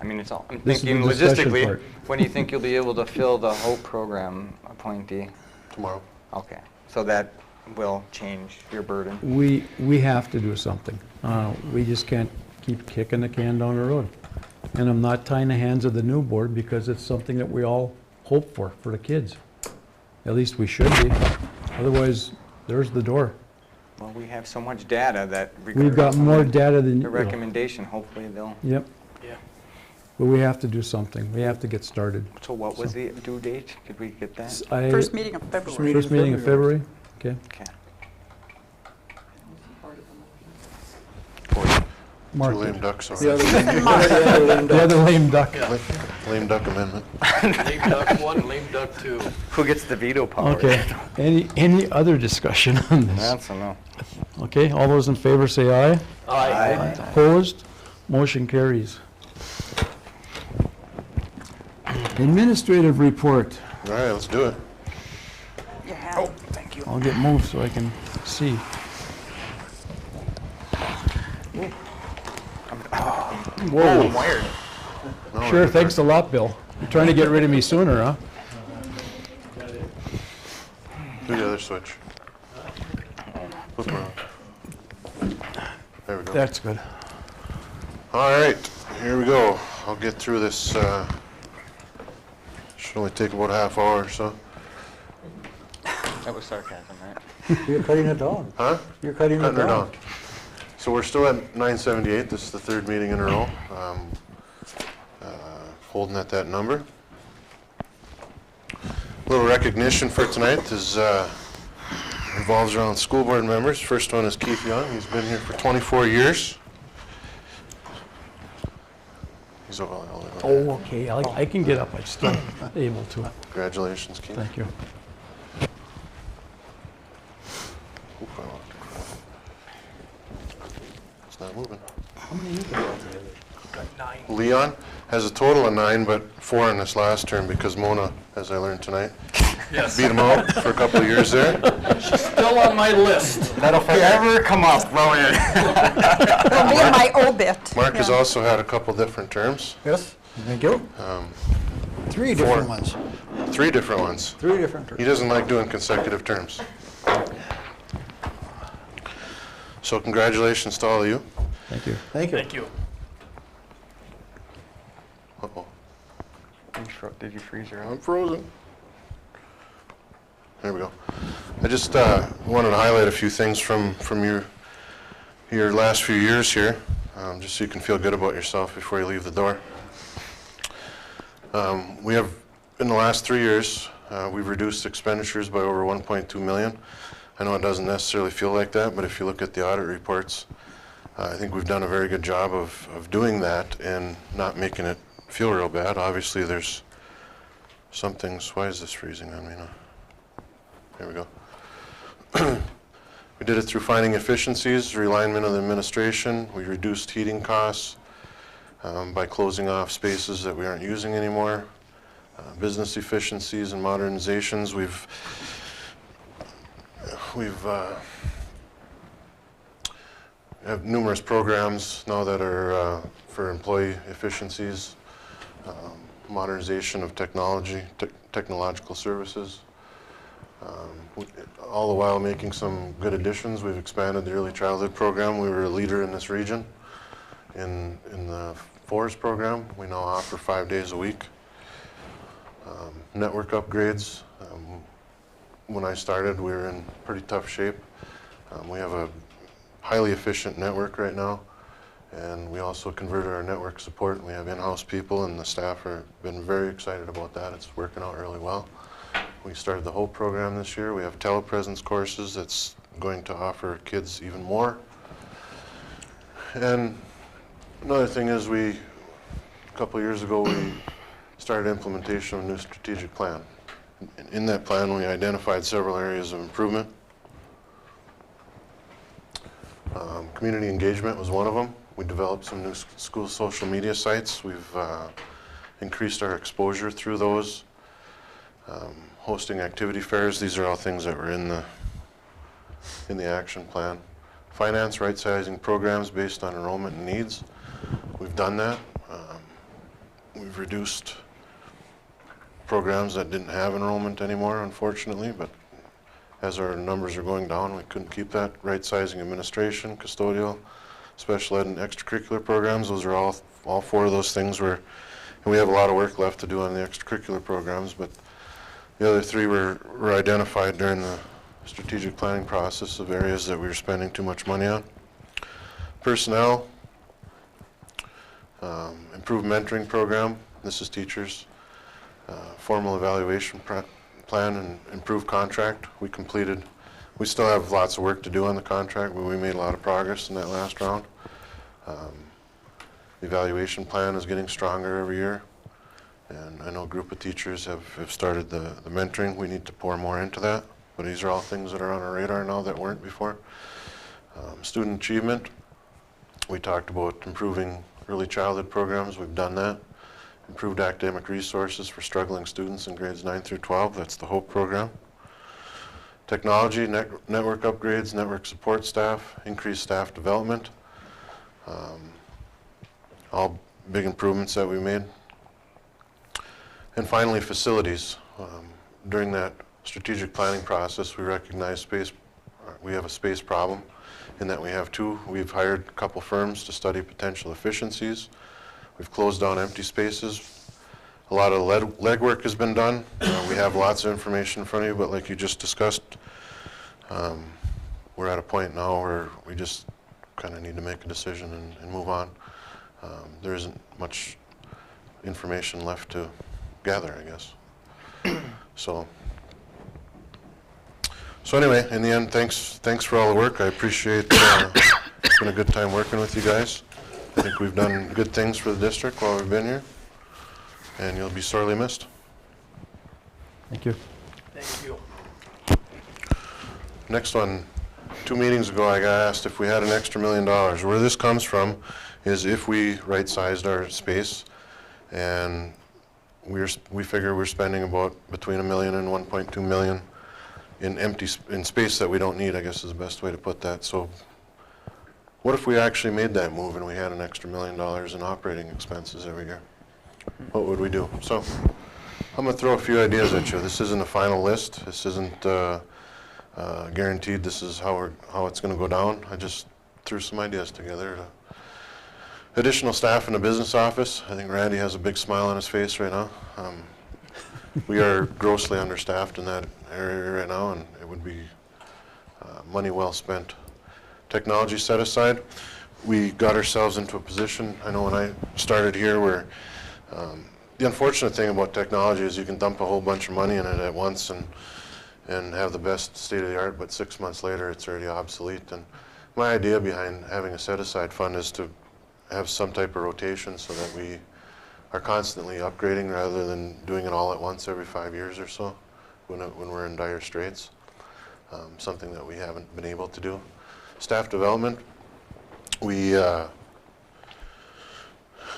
I mean, it's all, I'm This is the thinking discussion logistically, part. when do you think you'll be able to fill the HOPE program appointee? Tomorrow. Okay, so that will change your burden. We have to do something. We just can't keep kicking the can down the road. And I'm not tying the hands of the new board because it's something that we all hope for the kids. At least we should be. Otherwise, there's the door. Well, we have so much data that We've got regardless of more data than, the recommendation, hopefully they'll, Yep. Yeah. But we have to do something. We have to get started. so what was the due date? Could we get that? First meeting of February. First meeting in February? Okay. Okay. Mark Two it. lame ducks. The Sorry. other lame The other lame duck. Lame duck amendment. Lame duck 1, lame duck 2. Who gets the veto power? Okay. Any other discussion on this? That's a no. Okay, all those in favor say aye. Aye. Opposed? Motion carries. Administrative report. All right, let's do it. Yeah. Thank you. I'll get moved so I can see. Whoa, I'm wired. No, Sure, you're thanks a lot, Bill. You're trying to get rid of me sooner, huh? Do the other switch. Flip around. There we go. That's good. All right, here we go. I'll get through this. Should only take about a half hour or so. That was sarcasm, right? You're cutting it down. Huh? You're cutting it Cutting her down. down. So we're still at 978. This is the third meeting in a row. Holding at that number. A little recognition for tonight is revolves around school board members. First one is Keith Young. He's been here for 24 years. He's over. Oh, okay, I can get up, I'm still able to. Congratulations, Keith. Thank you. Oop, I lost it. It's not moving. Got 9. Leon has a total of 9, but 4 in this last term because Mona, as I learned tonight, Yes. beat him out for a couple of years there. Still on my list. That'll forever come up, throw it. It'll be in my obit. Mark has Yeah. also had a couple different terms, Yes, thank you. 3 4. different ones. 3 different ones. 3 different He terms. doesn't like doing consecutive terms. So congratulations to all of you. Thank you. Thank you. Thank you. Uh-oh, Did you freeze your own? I'm frozen. There we go. I just wanted to highlight a few things from your last few years here, just so you can feel good about yourself before you leave the door. We have, in the last 3 years, we've reduced expenditures by over 1.2 million. I know it doesn't necessarily feel like that, but if you look at the audit reports, I think we've done a very good job of doing that and not making it feel real bad. Obviously, there's some things. Why is this freezing on me now? There we go. We did it through finding efficiencies, realignment of the administration. We reduced heating costs by closing off spaces that we aren't using anymore. Business efficiencies and modernizations. We've have numerous programs now that are for employee efficiencies, modernization of technology, technological services. All the while making some good additions. We've expanded the early childhood program. We were a leader in this region. In the forest program, we now offer 5 days a week. Network upgrades. When I started, we were in pretty tough shape. We have a highly efficient network right now, And we also converted our network support, and we have in-house people, and the staff have been very excited about that. It's working out really well. We started the HOPE program this year. We have telepresence courses that's going to offer kids even more. And another thing is a couple of years ago, we started implementation of a new strategic plan. In that plan, we identified several areas of improvement. Community engagement was one of them. We developed some new school social media sites. We've increased our exposure through those. Hosting activity fairs, these are all things that were in the action plan. Finance, right-sizing programs based on enrollment and needs. We've done that. We've reduced programs that didn't have enrollment anymore, unfortunately, but as our numbers are going down, we couldn't keep that. Right-sizing administration, custodial, special ed, and extracurricular programs, those are all four of those things and we have a lot of work left to do on the extracurricular programs, but the other three were identified during the strategic planning process of areas that we were spending too much money on. Personnel, improved mentoring program, this is teachers. Formal evaluation plan and improved contract. We still have lots of work to do on the contract, but we made a lot of progress in that last round. The evaluation plan is getting stronger every year. And I know a group of teachers have started the mentoring. We need to pour more into that. But these are all things that are on our radar now that weren't before. Student achievement. We talked about improving early childhood programs. We've done that. Improved academic resources for struggling students in grades 9 through 12. That's the HOPE program. Technology, network upgrades, network support staff, increased staff development. All big improvements that we made. And finally, facilities. During that strategic planning process, we recognized we have a space problem in that we have two. We've hired a couple firms to study potential efficiencies. We've closed down empty spaces. A lot of legwork has been done. We have lots of information in front of you, but like you just discussed, we're at a point now where we just kind of need to make a decision and move on. There isn't much information left to gather, I guess. So anyway, in the end, thanks for all the work. I appreciate it's been a good time working with you guys. I think we've done good things for the district while we've been here, and you'll be sorely missed. Thank you. Thank you. Next one, 2 meetings ago I got asked if we had an extra $1 million. Where this comes from is if we right-sized our space, and we figure we're spending about between $1 million and $1.2 million in space that we don't need, I guess is the best way to put that. So what if we actually made that move and we had an extra $1 million in operating expenses every year? What would we do? So I'm going to throw a few ideas at you. This isn't a final list. This isn't guaranteed this is how it's going to go down. I just threw some ideas together. Additional staff in the business office. I think Randy has a big smile on his face right now. We are grossly understaffed in that area right now, and it would be money well spent. Technology set aside. We got ourselves into a position, I know when I started here, where the unfortunate thing about technology is you can dump a whole bunch of money in it at once and have the best state-of-the-art, but 6 months later it's already obsolete. And my idea behind having a set-aside fund is to have some type of rotation so that we are constantly upgrading rather than doing it all at once every 5 years or so when we're in dire straits. Something that we haven't been able to do. Staff development, the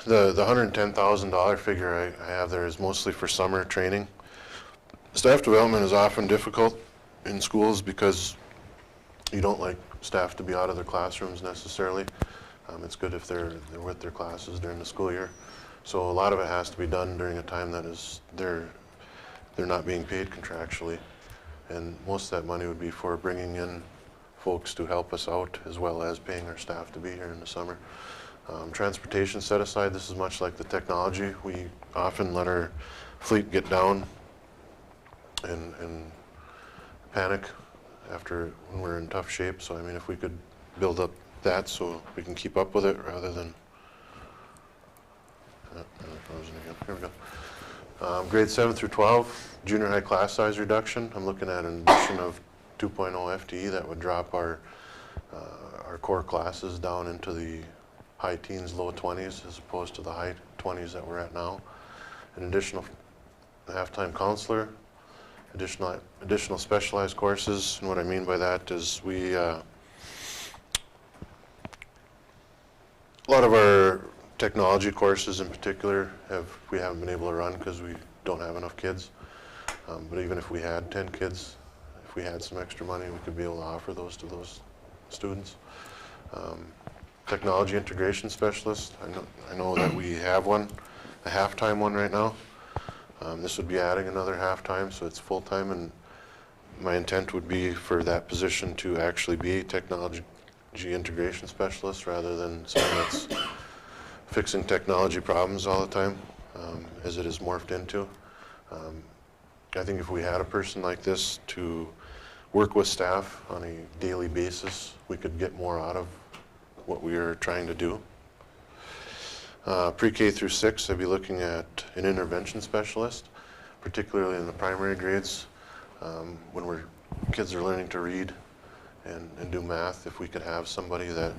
$110,000 figure I have there is mostly for summer training. Staff development is often difficult in schools because you don't like staff to be out of their classrooms necessarily. It's good if they're with their classes during the school year. So a lot of it has to be done during a time that is they're not being paid contractually. And most of that money would be for bringing in folks to help us out as well as paying our staff to be here in the summer. Transportation set aside, this is much like the technology. We often let our fleet get down and panic when we're in tough shape. So I mean, if we could build up that so we can keep up with it rather than, frozen again. Here we go. Grade 7 through 12, junior high class size reduction. I'm looking at an addition of 2.0 FTE that would drop our core classes down into the high teens, low 20s, as opposed to the high 20s that we're at now. An additional half-time counselor, additional specialized courses, and what I mean by that is a lot of our technology courses in particular we haven't been able to run because we don't have enough kids. But even if we had 10 kids, if we had some extra money, we could be able to offer those to those students. Technology integration specialist, I know that we have one, a half-time one right now. This would be adding another half-time, so it's full-time, and my intent would be for that position to actually be a technology integration specialist rather than someone that's fixing technology problems all the time, as it is morphed into. I think if we had a person like this to work with staff on a daily basis, we could get more out of what we are trying to do. Pre-K through 6, I'd be looking at an intervention specialist, particularly in the primary grades, when kids are learning to read and do math. If we could have somebody that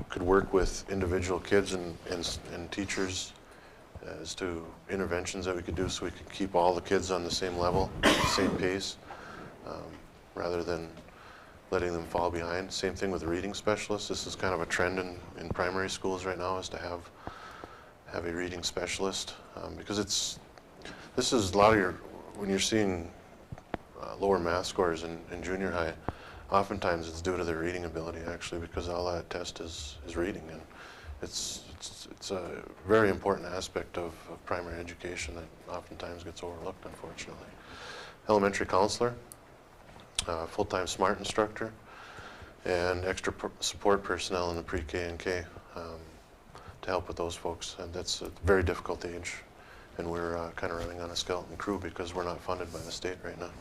could work with individual kids and teachers as to interventions that we could do so we could keep all the kids on the same level, the same pace, rather than letting them fall behind. Same thing with the reading specialists. This is kind of a trend in primary schools right now, is to have a reading specialist, because this is a lot of when you're seeing lower math scores in junior high, oftentimes it's due to their reading ability actually, because all that test is reading, and it's a very important aspect of primary education that oftentimes gets overlooked, unfortunately. Elementary counselor, full-time SMART instructor, and extra support personnel in the pre-K and K to help with those folks. And that's a very difficult age, and we're kind of running on a skeleton crew because we're not funded by the state right now.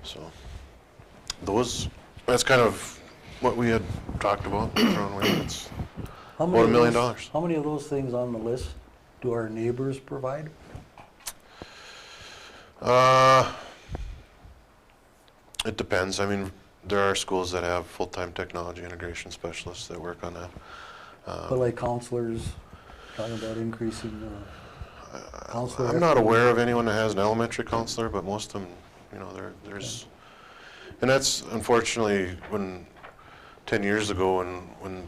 So that's kind of what we had talked about. It's How about $1 million. How many of those things on the list do our neighbors provide? It depends. I mean, there are schools that have full-time technology integration specialists that work on that. But like counselors, talking about increasing counselor. I'm not aware of anyone that has an elementary counselor, but most of them, there's, and that's unfortunately 10 years ago when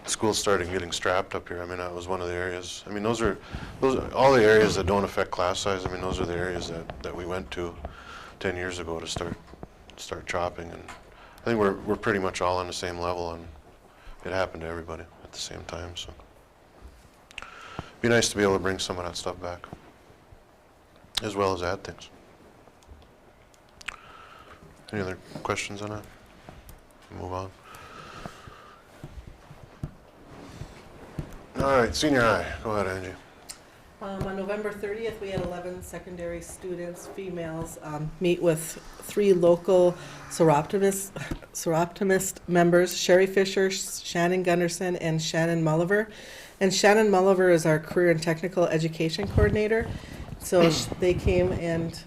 schools started getting strapped up here. I mean, that was one of the areas. I mean, those are all the areas that don't affect class size. I mean, those are the areas that we went to 10 years ago to start chopping, and I think we're pretty much all on the same level, and it happened to everybody at the same time. So it'd be nice to be able to bring some of that stuff back, as well as add things. Any other questions on that? Move on. All right, senior high. Go ahead, Angie. On November 30th, we had 11 secondary students, females, meet with 3 local Seroptimist members, Sherry Fisher, Shannon Gunderson, and Shannon Mulliver. And Shannon Mulliver is our career and technical education coordinator. So they came and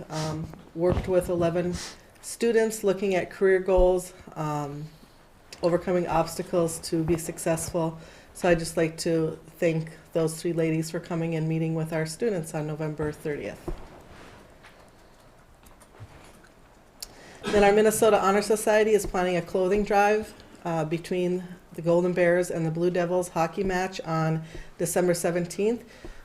worked with 11 students looking at career goals, overcoming obstacles to be successful. So I'd just like to thank those 3 ladies for coming and meeting with our students on November 30th. Then our Minnesota Honor Society is planning a clothing drive between the Golden Bears and the Blue Devils hockey match on December 17th.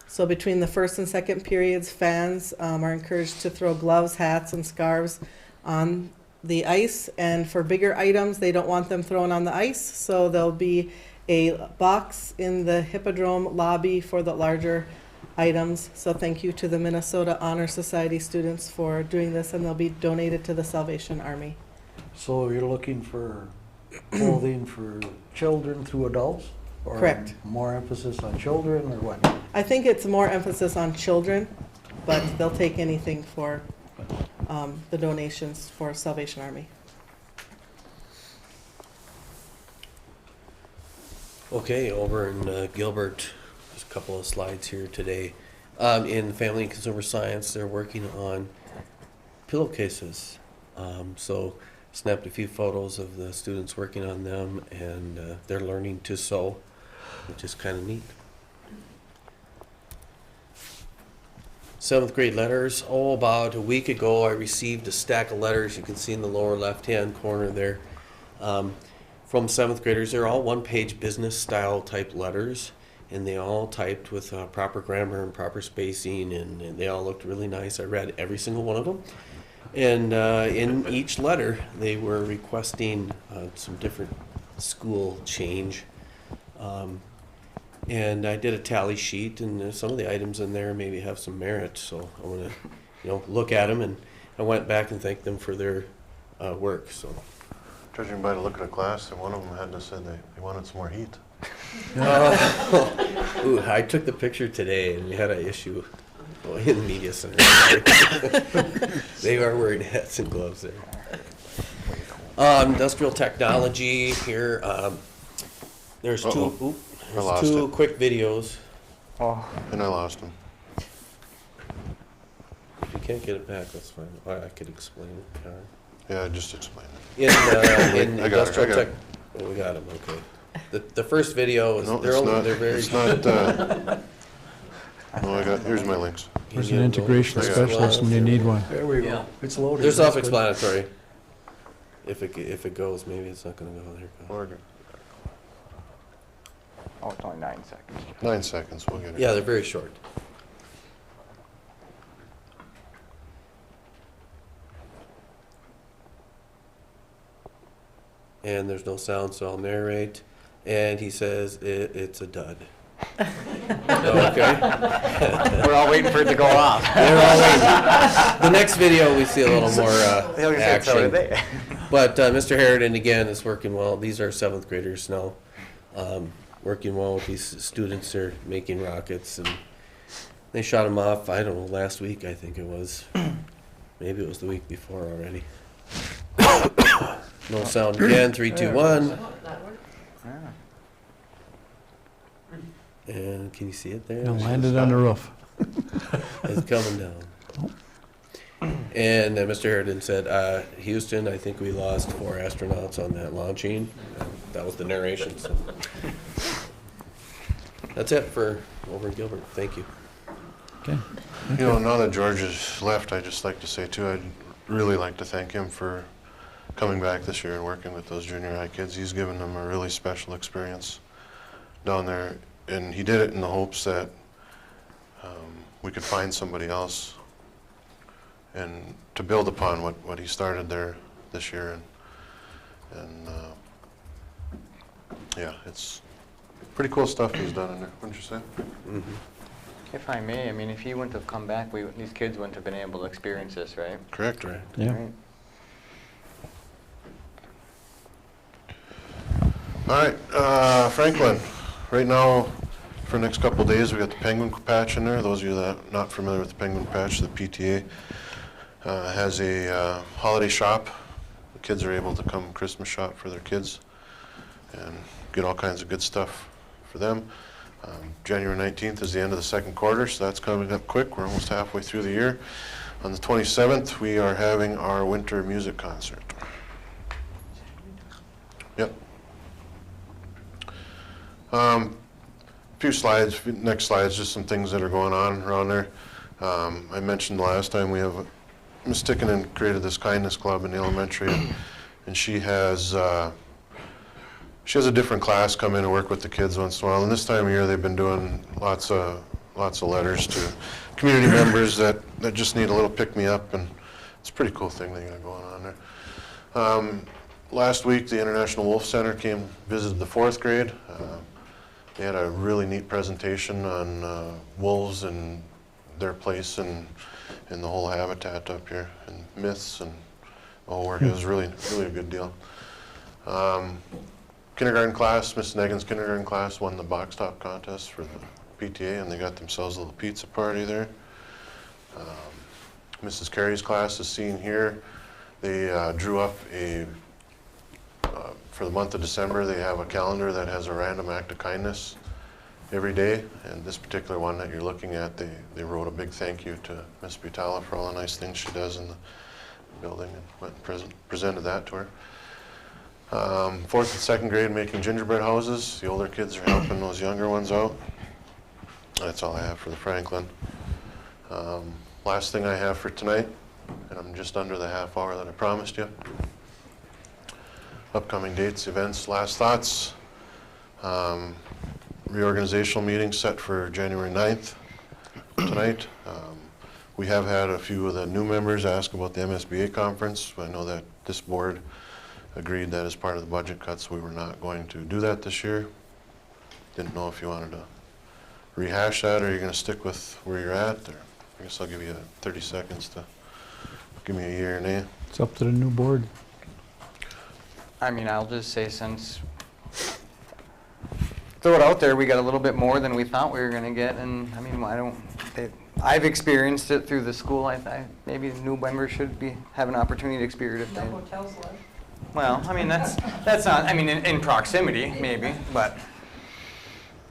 So between the first and second periods, fans are encouraged to throw gloves, hats, and scarves on the ice. And for bigger items, they don't want them thrown on the ice, so there'll be a box in the Hippodrome lobby for the larger items. So thank you to the Minnesota Honor Society students for doing this, and they'll be donated to the Salvation Army. So you're looking for clothing for children through adults? Or Correct. More emphasis on children, or what? I think it's more emphasis on children, but they'll take anything for the donations for Salvation Army. Okay, over in Gilbert, there's a couple of slides here today. In Family and Consumer Science, they're working on pillowcases. So snapped a few photos of the students working on them, and they're learning to sew, which is kind of neat. 7th grade letters. Oh, about a week ago, I received a stack of letters. You can see in the lower left-hand corner there. From 7th graders. They're all one-page business style type letters, and they all typed with proper grammar and proper spacing, and they all looked really nice. I read every single one of them. And in each letter, they were requesting some different school change. And I did a tally sheet, and some of the items in there maybe have some merit. So I want to, look at them, and I went back and thanked them for their work. So. Judging by the look of the class, one of them had to say they wanted some more heat. Ooh, I took the picture today, and we had an issue in the media center. They are wearing hats and gloves there. Industrial technology here. There's two quick videos. Oh. And I lost them. If you can't get it back, that's fine. I could explain it. Yeah, just explain it. In industrial tech, oh, we got them. Okay. The first video is they're very. It's not. No, here's my links. There's an integration specialist when you need one. There we go. It's loaded. They're self-explanatory. If it goes, maybe it's not going to go there. Oh, it's only 9 seconds. 9 seconds. We'll get it. Yeah, they're very short. And there's no sound, so I'll narrate. And he says it's a dud. Okay. We're all waiting for it to go off. We're all waiting. The next video we see a little more action. But Mr. Harridan again is working well. These are 7th graders now, working well with these students. They're making rockets, and they shot them off. I don't know, last week I think it was. Maybe it was the week before already. No sound again. 3, 2, 1. And can you see it there? It landed on the roof. It's coming down. And Mr. Harridan said, Houston, I think we lost 4 astronauts on that launching. That was the narration. So. That's it for over in Gilbert. Thank you. Okay. Now that George has left, I'd just like to say, too, I'd really like to thank him for coming back this year and working with those junior high kids. He's given them a really special experience down there, and he did it in the hopes that we could find somebody else and to build upon what he started there this year. And yeah, it's pretty cool stuff he's done in there, wouldn't you say? Mm-hmm. If I may, if he wouldn't have come back, these kids wouldn't have been able to experience this, right? Correct. Yeah. Right. All right, Franklin, right now, for the next couple of days, we got the penguin patch in there. Those of you that are not familiar with the penguin patch, the PTA has a holiday shop. The kids are able to come Christmas shop for their kids and get all kinds of good stuff for them. January 19th is the end of the second quarter, so that's coming up quick. We're almost halfway through the year. On the 27th, we are having our winter music concert. Yep. Few slides, next slides, just some things that are going on around there. I mentioned last time we have Ms. Tickinen created this kindness club in the elementary, and she has a different class come in and work with the kids once in a while. And this time of year, they've been doing lots of letters to community members that just need a little pick me up, and it's a pretty cool thing they got going on there. Last week, the International Wolf Center visited the 4th grade. They had a really neat presentation on wolves and their place in the whole habitat up here, and myths and the whole work. It was really a good deal. Kindergarten class, Miss Negan's kindergarten class won the box top contest for the PTA, and they got themselves a little pizza party there. Mrs. Carey's class is seen here. They drew up a For the month of December, they have a calendar that has a random act of kindness every day. And this particular one that you're looking at, they wrote a big thank you to Miss Butala for all the nice things she does in the building, and went and presented that to her. 4th and 2nd grade making gingerbread houses. The older kids are helping those younger ones out. That's all I have for the Franklin. Last thing I have for tonight, and I'm just under the half hour that I promised you. Upcoming dates, events, last thoughts. Reorganizational meeting set for January 9th tonight. We have had a few of the new members ask about the MSBA conference. I know that this board agreed that as part of the budget cuts, we were not going to do that this year. Didn't know if you wanted to rehash that, or you're going to stick with where you're at. Or I guess I'll give you 30 seconds to give me a yea or nay. It's up to the new board. I mean, I'll just say, since, throw it out there, we got a little bit more than we thought we were gonna get, and I mean, I've experienced it through the school. Maybe new members should have an opportunity to experience it. No hotels left. Well, I mean, that's not, I mean, in proximity, maybe, but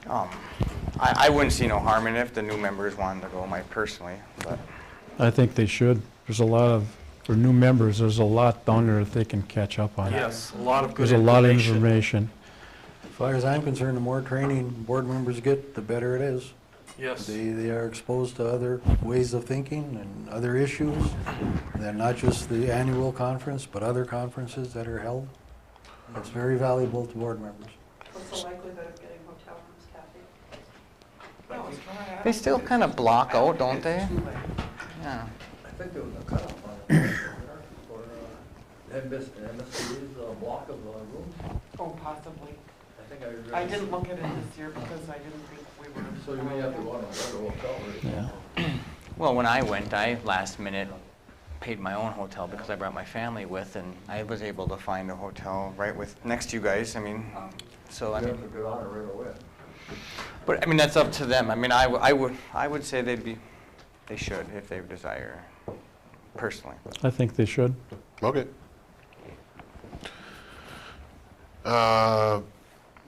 I wouldn't see no harm in it if the new members wanted to go, personally, but. I think they should. There's a lot of, for new members, there's a lot down there that they can catch up on. Yes, a lot of good There's a lot of information. As far as I'm concerned, the more training board members get, the better it is. Yes. They are exposed to other ways of thinking and other issues, and not just the annual conference, but other conferences that are held. It's very valuable to board members. What's the likelihood of getting hotel rooms, Kathy? They still kind of block out, don't they? Yeah. I think there was a cutoff on it for MSD's block of rooms. Oh, possibly. I think I read. I didn't look at it this year because I didn't think we were. So you may have to go on a better hotel rate. Yeah. Well, when I went, I last minute paid my own hotel because I brought my family with, and I was able to find a hotel right next to you guys. I mean, so I You mean. have to get on it right away. But I mean, that's up to them. I mean, I would say they should if they desire, personally. I think they should. Okay.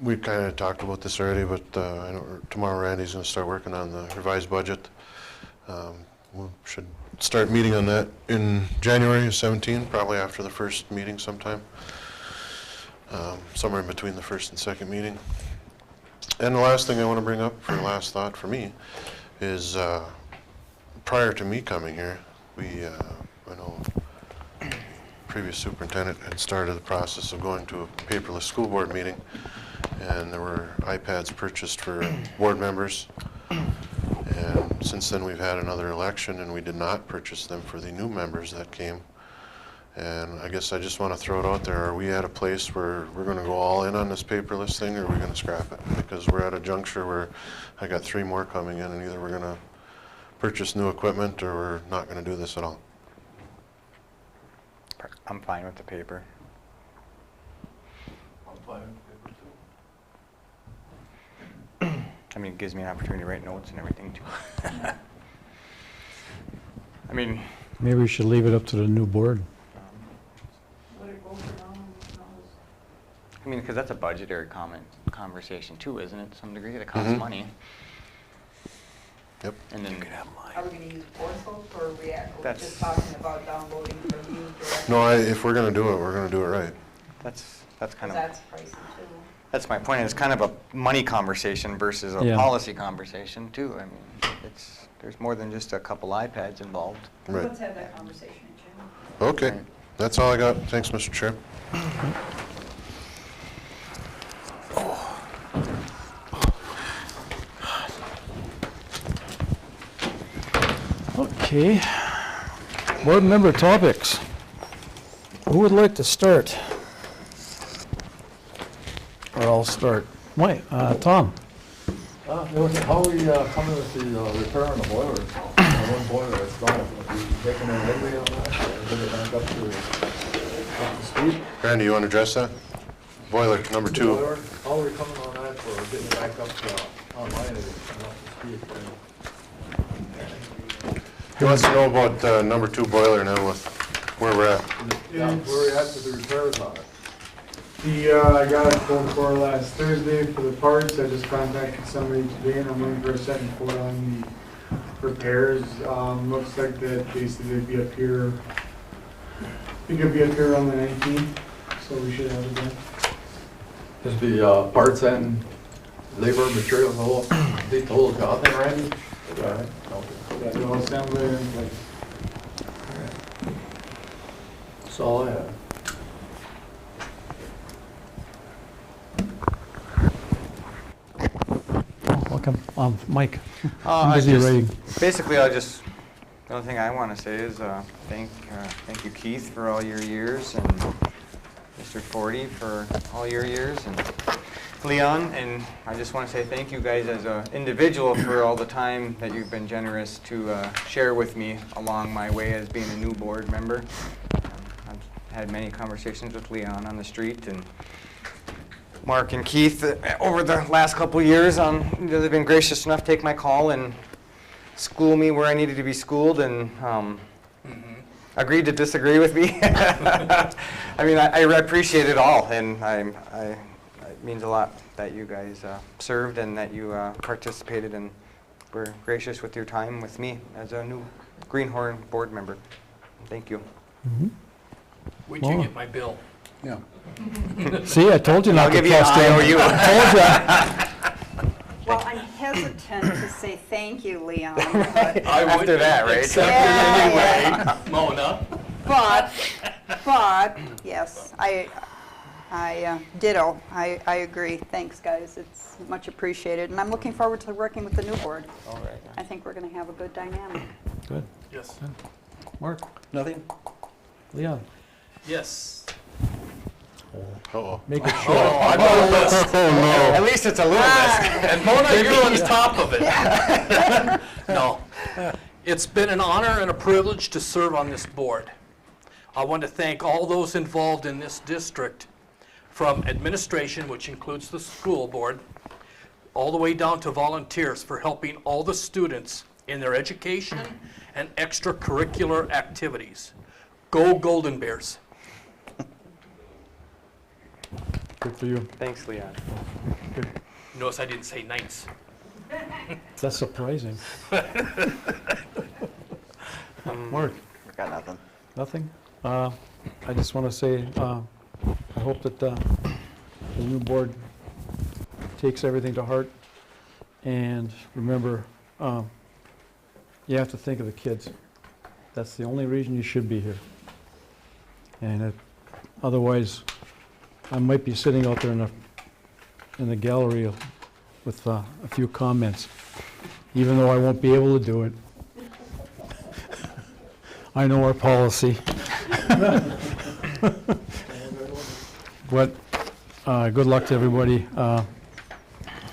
We kind of talked about this already, but I know tomorrow Randy's going to start working on the revised budget. We should start meeting on that in January of 17, probably after the first meeting sometime. Somewhere in between the first and second meeting. And the last thing I want to bring up for last thought for me is prior to me coming here, I know previous superintendent had started the process of going to a paperless school board meeting, and there were iPads purchased for board members. And since then, we've had another election, and we did not purchase them for the new members that came. And I guess I just want to throw it out there. Are we at a place where we're going to go all in on this paperless thing, or are we going to scrap it? Because we're at a juncture where I got 3 more coming in, and either we're going to purchase new equipment or we're not going to do this at all. I'm fine with the paper. I'm fine with it too. I mean, it gives me an opportunity to write notes and everything too. I mean, Maybe we should leave it up to the new board. I mean, because that's a budgetary conversation too, isn't it? To some degree, that costs money. Yep. And then Are we going to use board soap, or are we That's- just talking about downloading from you directly? No, if we're going to do it, we're going to do it right. that's kind Because of. that's pricey too. That's my point. It's kind of a money conversation versus a Yeah. policy conversation too. I mean, there's more than just a couple iPads involved. Right. Let's have that conversation in June. Okay. That's all I got. Thanks, Mr. Chair. Okay. Board member topics. Who would like to start? Or I'll start. Tom. How are we coming with the repair on the boilers? One boiler that's gone, are we taking an headway on that? Or bring it back up to speed? Randy, you want to address that? Boiler number 2. Boiler, how are we coming on that for getting it back up to online and up to speed? He wants to know about number 2 boiler now with where we're at. Yeah, where we at with the repairs on it? I got a quote for last Thursday for the parts. I just contacted somebody today and I'm waiting for a second quote on the repairs. Looks like that basically they'd be up here, I think it'll be up here on the 19th, so we should have it done. Is the parts and labor materials, the whole job then ready? Yeah, they'll assemble it in place. That's all I have. Welcome. Mike. I Busy just- writing. Basically, the only thing I want to say is thank you, Keith, for all your years, and Mr. Forty for all your years, and Leon, and I just want to say thank you guys as an individual for all the time that you've been generous to share with me along my way as being a new board member. I've had many conversations with Leon on the street, and Mark and Keith over the last couple of years. They've been gracious enough to take my call and school me where I needed to be schooled, and agreed to disagree with me. I mean, I appreciate it all, and it means a lot that you guys served and that you participated and were gracious with your time with me as a new Greenhorn board member. Thank you. Wait till you get my bill. Yeah. See, I told you not I'll to give you an trust him. IOU. I Well, I'm hesitant to say thank you, Leon, but, After that, right? Accept Yeah, it anyway, Mona. but, yes, I ditto. I agree. Thanks, guys. It's much appreciated, and I'm looking forward to working with the new board. All right. I think we're going to have a good dynamic. Good. Yes. Mark. Nothing? Leon. Yes. Uh-oh. Make it short. I'm on the list. At least it's a little bit. And Mona, you're on top of it. No. It's been an honor and a privilege to serve on this board. I want to thank all those involved in this district, from administration, which includes the school board, all the way down to volunteers for helping all the students in their education and extracurricular activities. Go Golden Bears. Good for you. Thanks, Leon. Notice I didn't say Knights. That's surprising. Mark. Got nothing. Nothing? I just want to say, I hope that the new board takes everything to heart. And remember, you have to think of the kids. That's the only reason you should be here. And otherwise, I might be sitting out there in the gallery with a few comments, even though I won't be able to do it. I know our policy. But good luck to everybody. I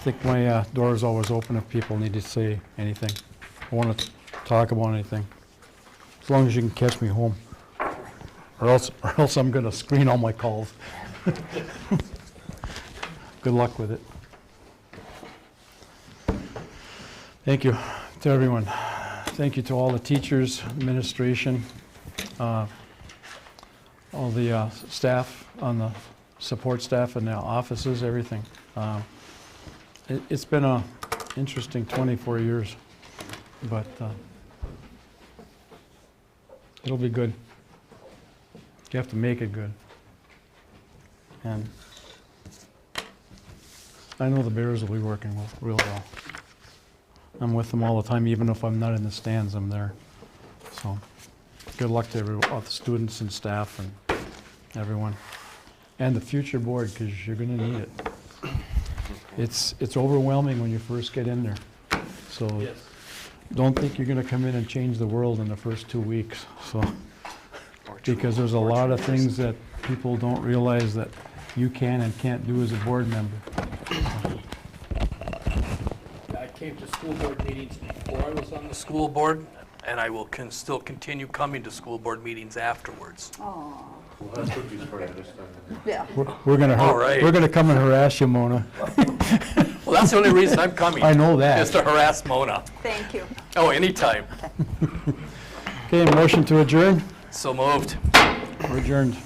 think my door is always open if people need to say anything. I want to talk about anything. As long as you can catch me home. Or else I'm going to screen all my calls. Good luck with it. Thank you to everyone. Thank you to all the teachers, administration, all the staff on the support staff in the offices, everything. It's been an interesting 24 years, but it'll be good. You have to make it good. And I know the Bears will be working real well. I'm with them all the time, even if I'm not in the stands, I'm there. So, good luck to all the students and staff and everyone. And the future board, because you're going to need it. It's overwhelming when you first get in there. So, don't think you're going to come in and change the world in the first 2 weeks. So, because there's a lot of things that people don't realize that you can and can't do as a board member. I came to school board meetings before I was on the school board, and I will still continue coming to school board meetings afterwards. Oh, We'll have cookies for you this time. yeah. We're going All right. to come and harass you, Mona. Well, that's the only reason I'm coming. I know that. Is to harass Mona. Thank you. Oh, anytime. Okay, motion to adjourn. So moved. We're adjourned.